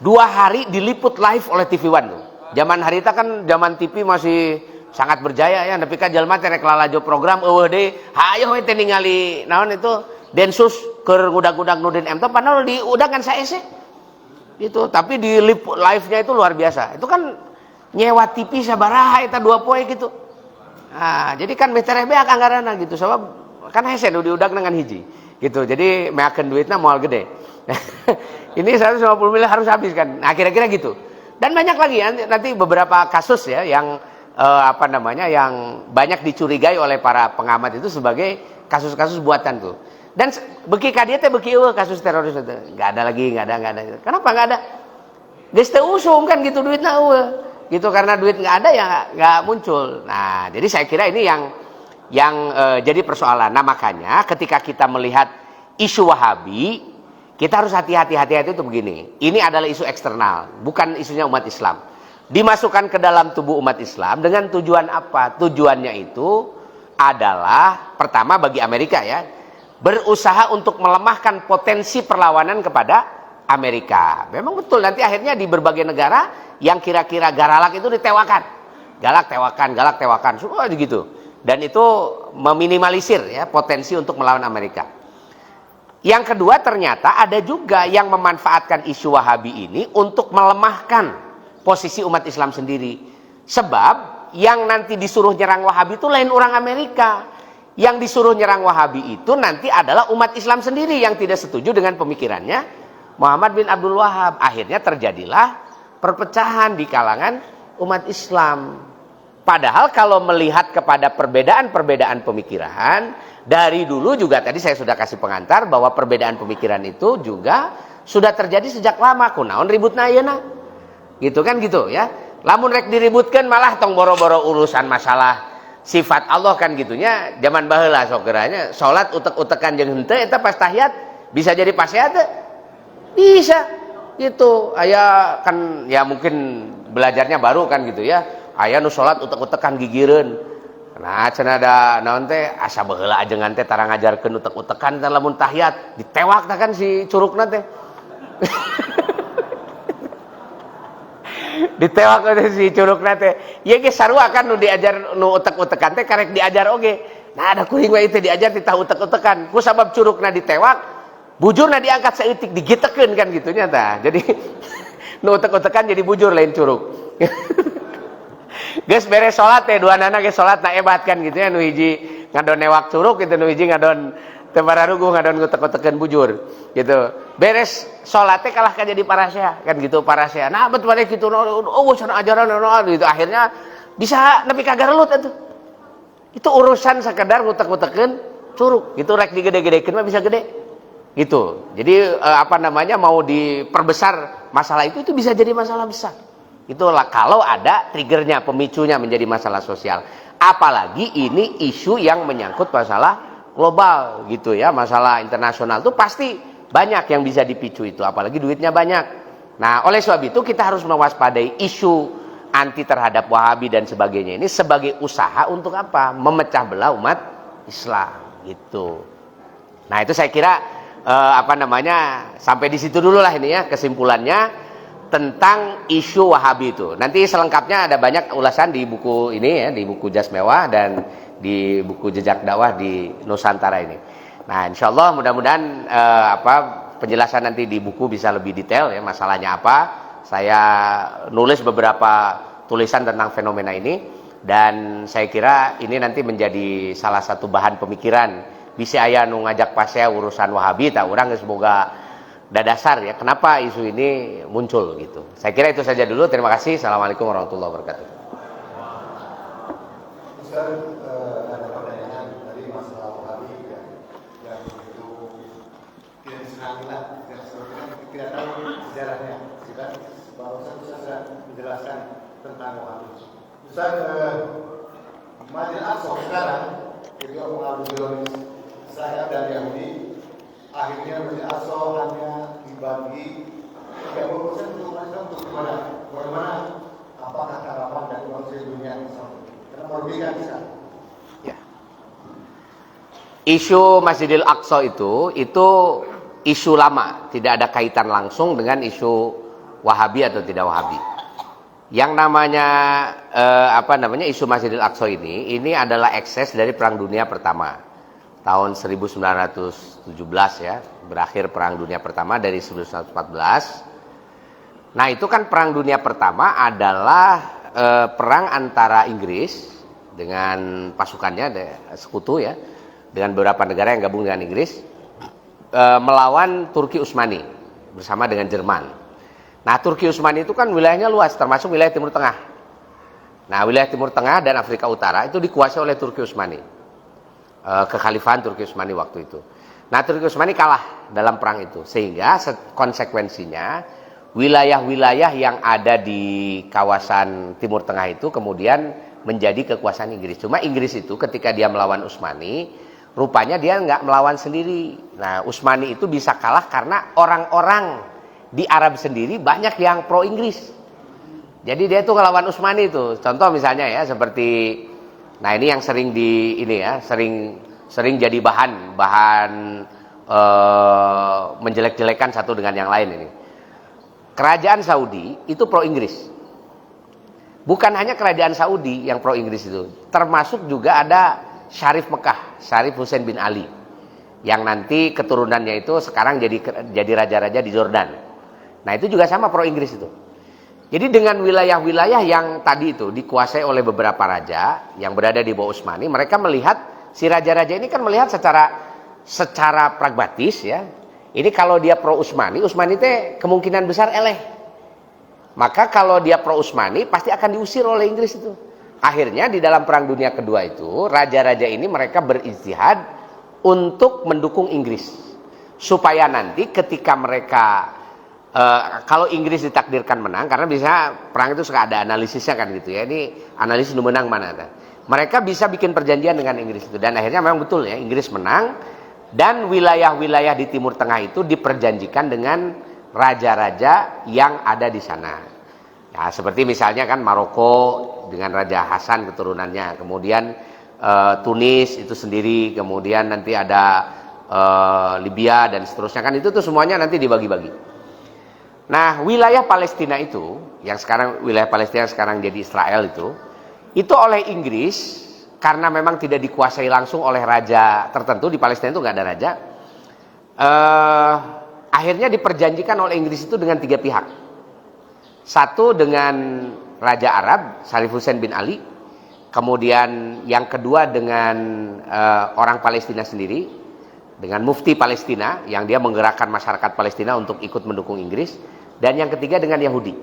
Speaker 1: 2 hari diliput live oleh TV One tuh. Zaman hari itu kan zaman TV masih sangat berjaya ya, tapi kan jalma teh rek lalajo program eueuh deui. Hayo we teh ningali naon itu Densus keur ngudag-ngudag Nurdin M Top padahal diudagan saese. Gitu, tapi diliput live-nya itu luar biasa. Itu kan nyewa TV sabaraha eta 2 poe gitu. Nah, jadi kan betereh beak anggaranna gitu. Sabab kan hese nu diudag dengan hiji. Gitu. Jadi meakeun duitna moal gede. Ini 150 miliar harus habis kan. Nah, kira-kira gitu. Dan banyak lagi ya, nanti beberapa kasus ya yang yang banyak dicurigai oleh para pengamat itu sebagai kasus-kasus buatan tuh. Dan beki ka dieu teh beki eueuh kasus teroris itu. Enggak ada. Kenapa enggak ada? Geus teu usum kan gitu duitna eueuh. Gitu karena duit enggak ada ya enggak muncul. Nah, jadi saya kira ini yang jadi persoalan. Nah, makanya ketika kita melihat isu Wahabi, kita harus hati-hati itu begini. Ini adalah isu eksternal, bukan isunya umat Islam. Dimasukkan ke dalam tubuh umat Islam dengan tujuan apa? Tujuannya itu adalah pertama bagi Amerika ya, berusaha untuk melemahkan potensi perlawanan kepada Amerika. Memang betul nanti akhirnya di berbagai negara yang kira-kira garalak itu ditewakan. Galak tewakan, semua begitu. Dan itu meminimalisir ya potensi untuk melawan Amerika. Yang kedua ternyata ada juga yang memanfaatkan isu Wahabi ini untuk melemahkan posisi umat Islam sendiri. Sebab yang nanti disuruh nyerang Wahabi itu lain orang Amerika. Yang disuruh nyerang Wahabi itu nanti adalah umat Islam sendiri yang tidak setuju dengan pemikirannya Muhammad bin Abdul Wahab. Akhirnya terjadilah perpecahan di kalangan umat Islam. Padahal kalau melihat kepada perbedaan-perbedaan pemikiran, dari dulu juga tadi saya sudah kasih pengantar bahwa perbedaan pemikiran itu juga sudah terjadi sejak lama. Kunaon ributna ayeuna. Gitu kan gitu ya. Lamun rek diributkan malah tong boro-boro urusan masalah sifat Allah kan gitunya. Zaman baheula sok geranya salat utek-utekan jeung henteu eta pas tahiyat bisa jadi pasiat teh? Bisa. Gitu. Aya kan ya mungkin belajarnya baru kan gitu ya. Aya nu salat utek-utekan gigireun. Nah, cenah da naon teh asa baheula ajengan teh tara ngajarkeun utek-utekan teh lamun tahiyat ditewak tah kan si curugna teh. Ditewak teh si curugna teh. Ieu ge sarua kan nu diajar nu utek-utekan teh karek diajar oge. Nah, ada kuring we teh diajar ti tah utek-utekan. Ku sabab curugna ditewak, bujurna diangkat saeutik digitekeun kan gitunya tah. Jadi nu utek-utekan jadi bujur lain curug. Geus beres salat teh duanana geus salat na ebat kan gitu ya, nu hiji ngadon newak curug gitu, nu hiji ngadon teu bararugu ngadon ngutek-utekeun bujur gitu. Beres salat teh kalah ka jadi parasea kan gitu parasea. Nah bet balik kitu cenah ajaran gitu akhirnya bisa nepi ka garelut atuh. Itu urusan sekedar ngutek-utekeun curug gitu rek digede-gedekeun mah bisa gede. Gitu. Jadi apa namanya mau diperbesar masalah itu bisa jadi masalah besar. Itulah kalau ada triggernya, pemicunya menjadi masalah sosial. Apalagi ini isu yang menyangkut masalah global gitu ya, masalah internasional itu pasti banyak yang bisa dipicu itu, apalagi duitnya banyak. Nah, oleh sebab itu kita harus mewaspadai isu anti terhadap Wahabi dan sebagainya ini sebagai usaha untuk apa? Memecah belah umat Islam gitu. Nah, itu saya kira apa namanya sampai di situ dulu lah ini ya kesimpulannya tentang isu Wahabi itu. Nanti selengkapnya ada banyak ulasan di buku ini ya, di buku Jas Mewah dan di buku Jejak Dakwah di Nusantara ini. Nah, insya Allah mudah-mudahan penjelasan nanti di buku bisa lebih detail ya masalahnya apa. Saya nulis beberapa tulisan tentang fenomena ini dan saya kira ini nanti menjadi salah satu bahan pemikiran. Bisa aya nu ngajak pasea urusan Wahabi, tak urang geus boga dasar ya kenapa isu ini muncul gitu. Saya kira itu saja dulu. Terima kasih. Assalamualaikum warahmatullahi wabarakatuh.
Speaker 2: Ustaz, ada pertanyaan tadi masalah Wahabi ya, yang itu tidak disenangi lah, tidak tahu sejarahnya. Kita barusan Ustaz sudah menjelaskan tentang Wahabi. Ustaz, Masjid Aqsa sekarang itu mengambil Zionis Israel dan Yahudi. Akhirnya Masjid Aqsa hanya dibagi 30% untuk mereka untuk gimana? Bagaimana? Apakah harapan dari bangsa dunia karena merugikan bisa?
Speaker 1: Ya. Isu Masjidil Aqsa itu isu lama, tidak ada kaitan langsung dengan isu Wahabi atau tidak Wahabi. Yang namanya isu Masjidil Aqsa ini adalah ekses dari Perang Dunia Pertama. Tahun 1917 ya, berakhir Perang Dunia Pertama dari 1914. Nah, itu kan Perang Dunia Pertama adalah perang antara Inggris dengan pasukannya sekutu ya, dengan beberapa negara yang gabung dengan Inggris melawan Turki Utsmani bersama dengan Jerman. Nah, Turki Utsmani itu kan wilayahnya luas, termasuk wilayah Timur Tengah. Nah, wilayah Timur Tengah dan Afrika Utara itu dikuasai oleh Turki Utsmani. Kekhalifahan Turki Utsmani waktu itu. Nah, Turki Utsmani kalah dalam perang itu, sehingga konsekuensinya wilayah-wilayah yang ada di kawasan Timur Tengah itu kemudian menjadi kekuasaan Inggris. Cuma Inggris itu ketika dia melawan Utsmani, rupanya dia nggak melawan sendiri. Nah, Utsmani itu bisa kalah karena orang-orang di Arab sendiri banyak yang pro Inggris. Jadi dia tuh ngelawan Utsmani itu. Contoh misalnya ya seperti nah ini yang sering sering jadi bahan menjelek-jelekan satu dengan yang lain ini. Kerajaan Saudi itu pro Inggris. Bukan hanya kerajaan Saudi yang pro Inggris itu, termasuk juga ada Syarif Mekah, Syarif Hussein bin Ali, yang nanti keturunannya itu sekarang jadi raja-raja di Jordan. Nah itu juga sama pro Inggris itu. Jadi dengan wilayah-wilayah yang tadi itu dikuasai oleh beberapa raja yang berada di bawah Utsmani, mereka melihat si raja-raja ini kan melihat secara pragmatis ya, Ini kalau dia pro Utsmani, Utsmani teh kemungkinan besar eleh. Maka kalau dia pro Utsmani pasti akan diusir oleh Inggris itu. Akhirnya di dalam Perang Dunia Kedua itu raja-raja ini mereka berijtihad untuk mendukung Inggris supaya nanti ketika mereka kalau Inggris ditakdirkan menang, karena biasanya perang itu suka ada analisisnya kan gitu ya, ini analisis menang mana kan. Mereka bisa bikin perjanjian dengan Inggris itu, dan akhirnya memang betul ya, Inggris menang dan wilayah-wilayah di Timur Tengah itu diperjanjikan dengan raja-raja yang ada di sana. Ya, seperti misalnya kan Maroko dengan Raja Hasan keturunannya, kemudian Tunis itu sendiri, kemudian nanti ada Libya dan seterusnya, kan itu tuh semuanya nanti dibagi-bagi. Nah, wilayah Palestina itu, yang sekarang wilayah Palestina sekarang jadi Israel itu oleh Inggris karena memang tidak dikuasai langsung oleh raja tertentu. Di Palestina itu nggak ada raja. Akhirnya diperjanjikan oleh Inggris itu dengan 3 pihak. Satu dengan Raja Arab Sharif Hussein bin Ali, kemudian yang kedua dengan orang Palestina sendiri, dengan Mufti Palestina yang dia menggerakkan masyarakat Palestina untuk ikut mendukung Inggris, dan yang ketiga dengan Yahudi.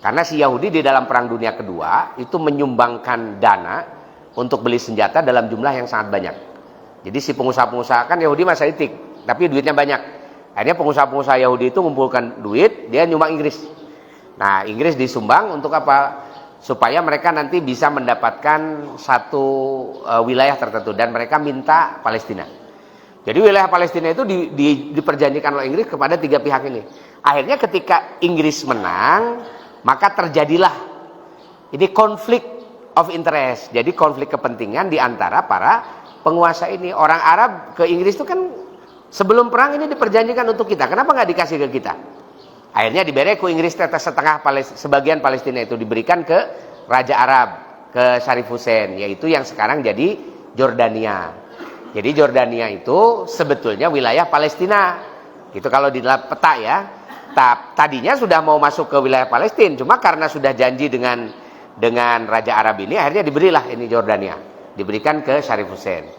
Speaker 1: Karena si Yahudi di dalam Perang Dunia Kedua itu menyumbangkan dana untuk beli senjata dalam jumlah yang sangat banyak. Jadi si pengusaha-pengusaha kan Yahudi masa itik, tapi duitnya banyak. Akhirnya pengusaha-pengusaha Yahudi itu mengumpulkan duit, dia nyumbang Inggris. Nah, Inggris disumbang untuk apa? Supaya mereka nanti bisa mendapatkan satu wilayah tertentu, dan mereka minta Palestina. Jadi wilayah Palestina itu diperjanjikan oleh Inggris kepada 3 pihak ini. Akhirnya ketika Inggris menang, maka terjadilah ini konflik of interest. Jadi konflik kepentingan di antara para penguasa ini. Orang Arab ke Inggris itu kan sebelum perang ini diperjanjikan untuk kita. Kenapa nggak dikasih ke kita? Akhirnya diberi ke Inggris sebagian Palestina itu diberikan ke Raja Arab, ke Sharif Hussein, yaitu yang sekarang jadi Jordania. Jadi Jordania itu sebetulnya wilayah Palestina. Itu kalau di dalam peta ya. Tadinya sudah mau masuk ke wilayah Palestina, cuma karena sudah janji dengan Raja Arab ini, akhirnya diberilah ini Jordania, diberikan ke Sharif Hussein.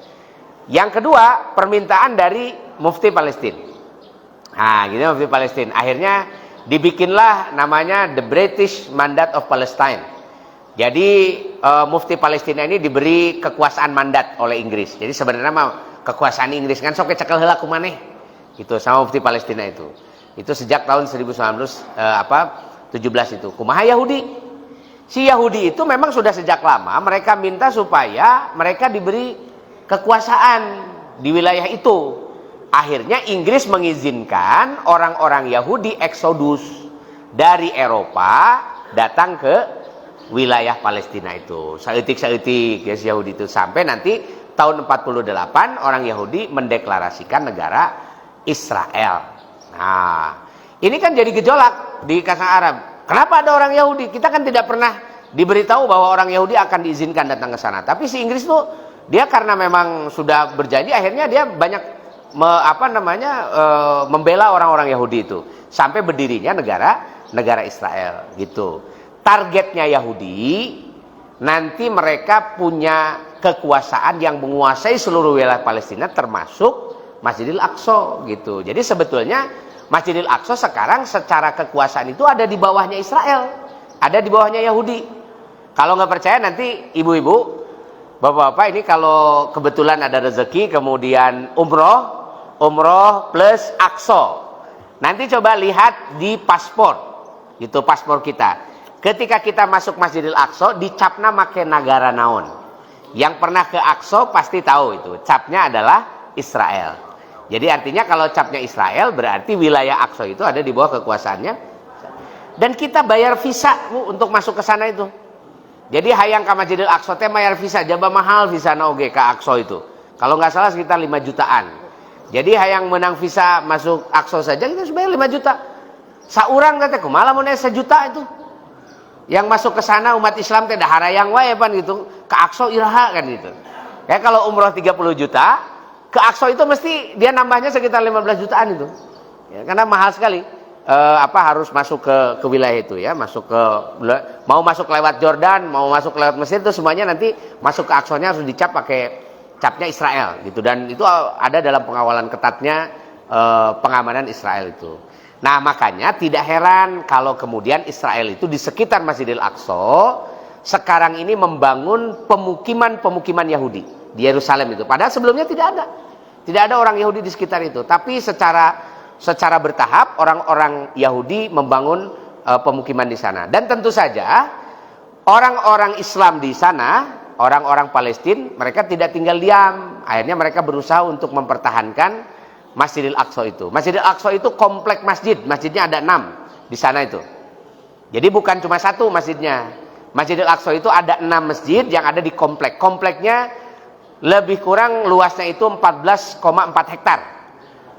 Speaker 1: Yang kedua, permintaan dari Mufti Palestina. Nah, gitu Mufti Palestina. Akhirnya dibikinlah namanya The British Mandate of Palestine. Jadi Mufti Palestina ini diberi kekuasaan mandat oleh Inggris. Jadi sebenarnya mah kekuasaan Inggris kan sok cekel heula kumaneh. Gitu sama Mufti Palestina itu. Itu sejak tahun 1917 itu. Kumaha Yahudi? Si Yahudi itu memang sudah sejak lama mereka minta supaya mereka diberi kekuasaan di wilayah itu. Akhirnya Inggris mengizinkan orang-orang Yahudi eksodus dari Eropa datang ke wilayah Palestina itu. Saeutik-saeutik ya si Yahudi itu, sampai nanti tahun 48 orang Yahudi mendeklarasikan negara Israel. Nah, ini kan jadi gejolak di kalangan Arab. Kenapa ada orang Yahudi? Kita kan tidak pernah diberitahu bahwa orang Yahudi akan diizinkan datang ke sana. Tapi si Inggris tuh dia karena memang sudah berjanji, akhirnya dia banyak membela orang-orang Yahudi itu sampai berdirinya negara Israel gitu. Targetnya Yahudi nanti mereka punya kekuasaan yang menguasai seluruh wilayah Palestina termasuk Masjidil Aqsa gitu. Jadi sebetulnya Masjidil Aqsa sekarang secara kekuasaan itu ada di bawahnya Israel, ada di bawahnya Yahudi. Kalau nggak percaya nanti ibu-ibu, bapak-bapak ini kalau kebetulan ada rezeki kemudian umroh plus Aqsa. Nanti coba lihat di paspor, itu paspor kita. Ketika kita masuk Masjidil Aqsa, dicapna make negara naon. Yang pernah ke Aqsa pasti tahu itu, capnya adalah Israel. Jadi artinya kalau capnya Israel berarti wilayah Aqsa itu ada di bawah kekuasaannya. Dan kita bayar visa untuk masuk ke sana itu. Jadi hayang ka Masjidil Aqsa teh bayar visa, jaba mahal visa oge ke Aqsa itu. Kalau nggak salah sekitar 5 jutaan. Jadi hayang menang visa masuk Aqsa saja kita harus bayar 5 juta. Saurang teh kumaha mun 1 juta itu. Yang masuk ke sana umat Islam teh dah harayang wae pan gitu. Ke Aqsa iraha kan gitu. Kayak kalau umroh 30 juta, ke Aqsa itu mesti dia nambahnya sekitar 15 jutaan itu. Ya, karena mahal sekali. Harus masuk ke wilayah itu ya, mau masuk lewat Jordan, mau masuk lewat Mesir itu semuanya nanti masuk ke Aqsanya harus dicap pakai capnya Israel gitu, dan itu ada dalam pengawalan ketatnya pengamanan Israel itu. Nah, makanya tidak heran kalau kemudian Israel itu di sekitar Masjidil Aqsa sekarang ini membangun pemukiman-pemukiman Yahudi di Yerusalem itu. Padahal sebelumnya tidak ada. Tidak ada orang Yahudi di sekitar itu. Tapi secara bertahap orang-orang Yahudi membangun pemukiman di sana. Dan tentu saja orang-orang Islam di sana, orang-orang Palestina, mereka tidak tinggal diam. Akhirnya mereka berusaha untuk mempertahankan Masjidil Aqsa itu. Masjidil Aqsa itu komplek masjid. Masjidnya ada 6 di sana itu. Jadi bukan cuma satu masjidnya. Masjidil Aqsa itu ada 6 masjid yang ada di komplek. Kompleknya lebih kurang luasnya itu 14,4 hektar.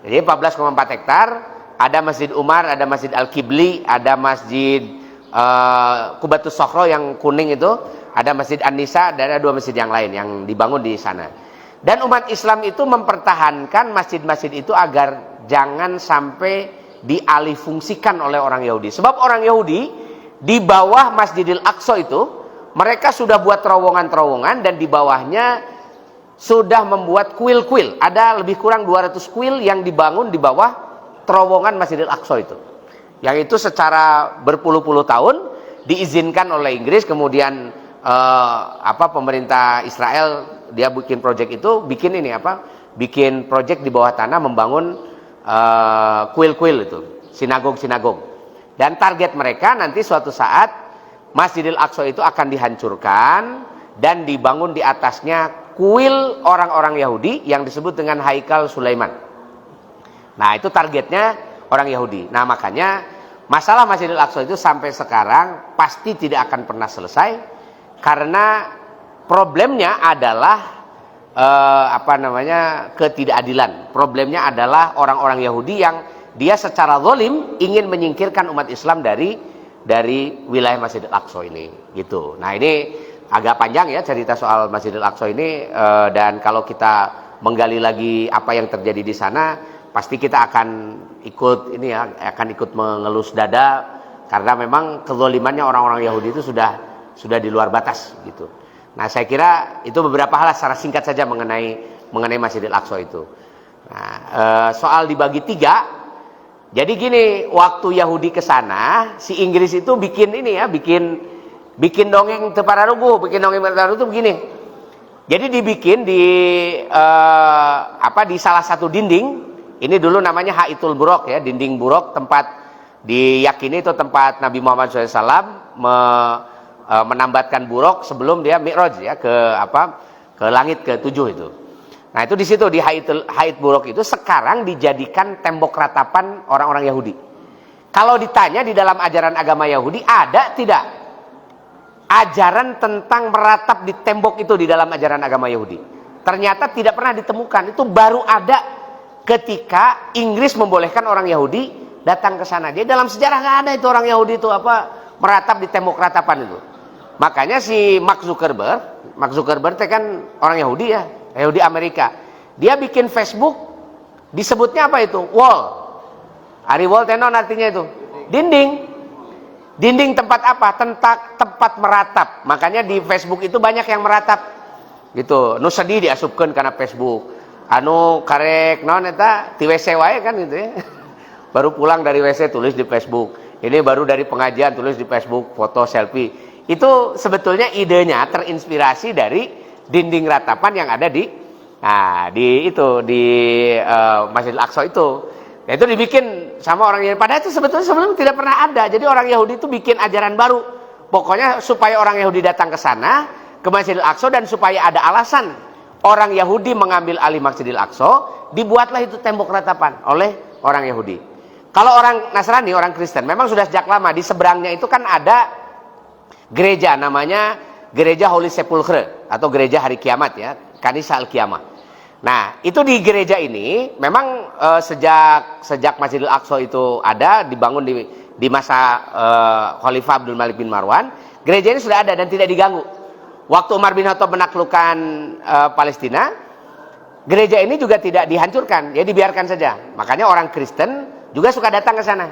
Speaker 1: Jadi 14,4 hektar. Ada Masjid Umar, ada Masjid Al-Qibli, ada Masjid Qubatus Sokhro yang kuning itu, ada Masjid An-Nisa, dan ada 2 masjid yang lain yang dibangun di sana. Dan umat Islam itu mempertahankan masjid-masjid itu agar jangan sampai dialihfungsikan oleh orang Yahudi. Sebab orang Yahudi di bawah Masjidil Aqsa itu mereka sudah buat terowongan-terowongan, dan di bawahnya sudah membuat kuil-kuil. Ada lebih kurang 200 kuil yang dibangun di bawah terowongan Masjidil Aqsa itu. Yang itu secara berpuluh-puluh tahun diizinkan oleh Inggris, kemudian pemerintah Israel dia bikin proyek itu, bikin proyek di bawah tanah membangun kuil-kuil itu, sinagog-sinagog. Dan target mereka nanti suatu saat Masjidil Aqsa itu akan dihancurkan dan dibangun di atasnya kuil orang-orang Yahudi yang disebut dengan Haikal Sulaiman. Nah, itu targetnya orang Yahudi. Nah, makanya masalah Masjidil Aqsa itu sampai sekarang pasti tidak akan pernah selesai, karena problemnya adalah ketidakadilan. Problemnya adalah orang-orang Yahudi yang dia secara zalim ingin menyingkirkan umat Islam dari wilayah Masjidil Aqsa ini, gitu. Nah, ini agak panjang ya cerita soal Masjidil Aqsa ini, dan kalau kita menggali lagi apa yang terjadi di sana, pasti kita akan ikut mengelus dada, karena memang kezalimannya orang-orang Yahudi itu sudah di luar batas, gitu. Nah, saya kira itu beberapa hal secara singkat saja mengenai Masjidil Aqsa itu. Nah, soal dibagi 3. Jadi gini, waktu Yahudi ke sana, si Inggris itu bikin dongeng tepararugu, itu begini. Jadi dibikin di salah satu dinding. Ini dulu namanya Haitul Buraq ya, dinding Buraq, tempat diyakini itu tempat Nabi Muhammad SAW menambatkan buruk sebelum dia Mi'raj ya ke langit ke-7 itu. Nah, itu di situ di Hait Buraq itu sekarang dijadikan tembok ratapan orang-orang Yahudi. Kalau ditanya di dalam ajaran agama Yahudi ada tidak ajaran tentang meratap di tembok itu di dalam ajaran agama Yahudi? Ternyata tidak pernah ditemukan. Itu baru ada ketika Inggris membolehkan orang Yahudi datang ke sana. Jadi dalam sejarah nggak ada itu orang Yahudi itu meratap di tembok ratapan itu. Makanya si Mark Zuckerberg itu kan orang Yahudi ya, Yahudi Amerika. Dia bikin Facebook, disebutnya apa itu? Wall. Ari wall tenon artinya itu dinding. Dinding tempat apa? Tempat meratap. Makanya di Facebook itu banyak yang meratap. Gitu. Nu sedih diasupkeun karena Facebook. Anu karek naon eta ti WC wae kan gitu ya. Baru pulang dari WC tulis di Facebook. Ini baru dari pengajian tulis di Facebook, foto selfie. Itu sebetulnya idenya terinspirasi dari dinding ratapan yang ada di Masjidil Aqsa itu. Nah, itu dibikin sama orang Yahudi. Padahal itu sebetulnya sebelum tidak pernah ada. Jadi orang Yahudi itu bikin ajaran baru. Pokoknya supaya orang Yahudi datang ke sana, ke Masjidil Aqsa, dan supaya ada alasan orang Yahudi mengambil alih Masjidil Aqsa, dibuatlah itu tembok ratapan oleh orang Yahudi. Kalau orang Nasrani, orang Kristen, memang sudah sejak lama di seberangnya itu kan ada gereja namanya Gereja Holy Sepulchre atau Gereja Hari Kiamat ya, Kanisa Al-Qiyamah. Nah, itu di gereja ini memang sejak Masjidil Aqsa itu ada, dibangun di masa Khalifah Abdul Malik bin Marwan, gereja ini sudah ada dan tidak diganggu. Waktu Umar bin Khattab menaklukkan Palestina, gereja ini juga tidak dihancurkan, ya dibiarkan saja. Makanya orang Kristen juga suka datang ke sana.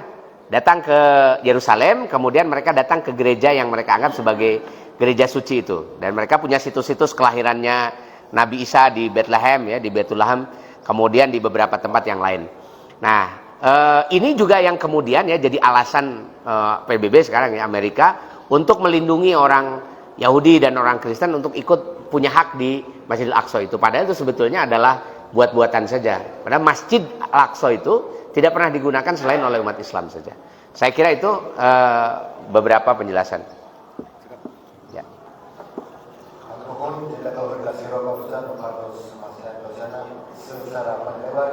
Speaker 1: Datang ke Yerusalem, kemudian mereka datang ke gereja yang mereka anggap sebagai gereja suci itu. Dan mereka punya situs-situs kelahirannya Nabi Isa di Bethlehem ya, di Betulaham, kemudian di beberapa tempat yang lain. Nah, ini juga yang kemudian ya jadi alasan PBB sekarang ya Amerika untuk melindungi orang Yahudi dan orang Kristen untuk ikut punya hak di Masjidil Aqsa itu. Padahal itu sebetulnya adalah buat-buatan saja. Padahal Masjid Al-Aqsa itu tidak pernah digunakan selain oleh umat Islam saja. Saya kira itu beberapa penjelasan. Ya.
Speaker 2: Apapun tidak tahu berkasih Rob Ustaz harus masih ada sana secara lebar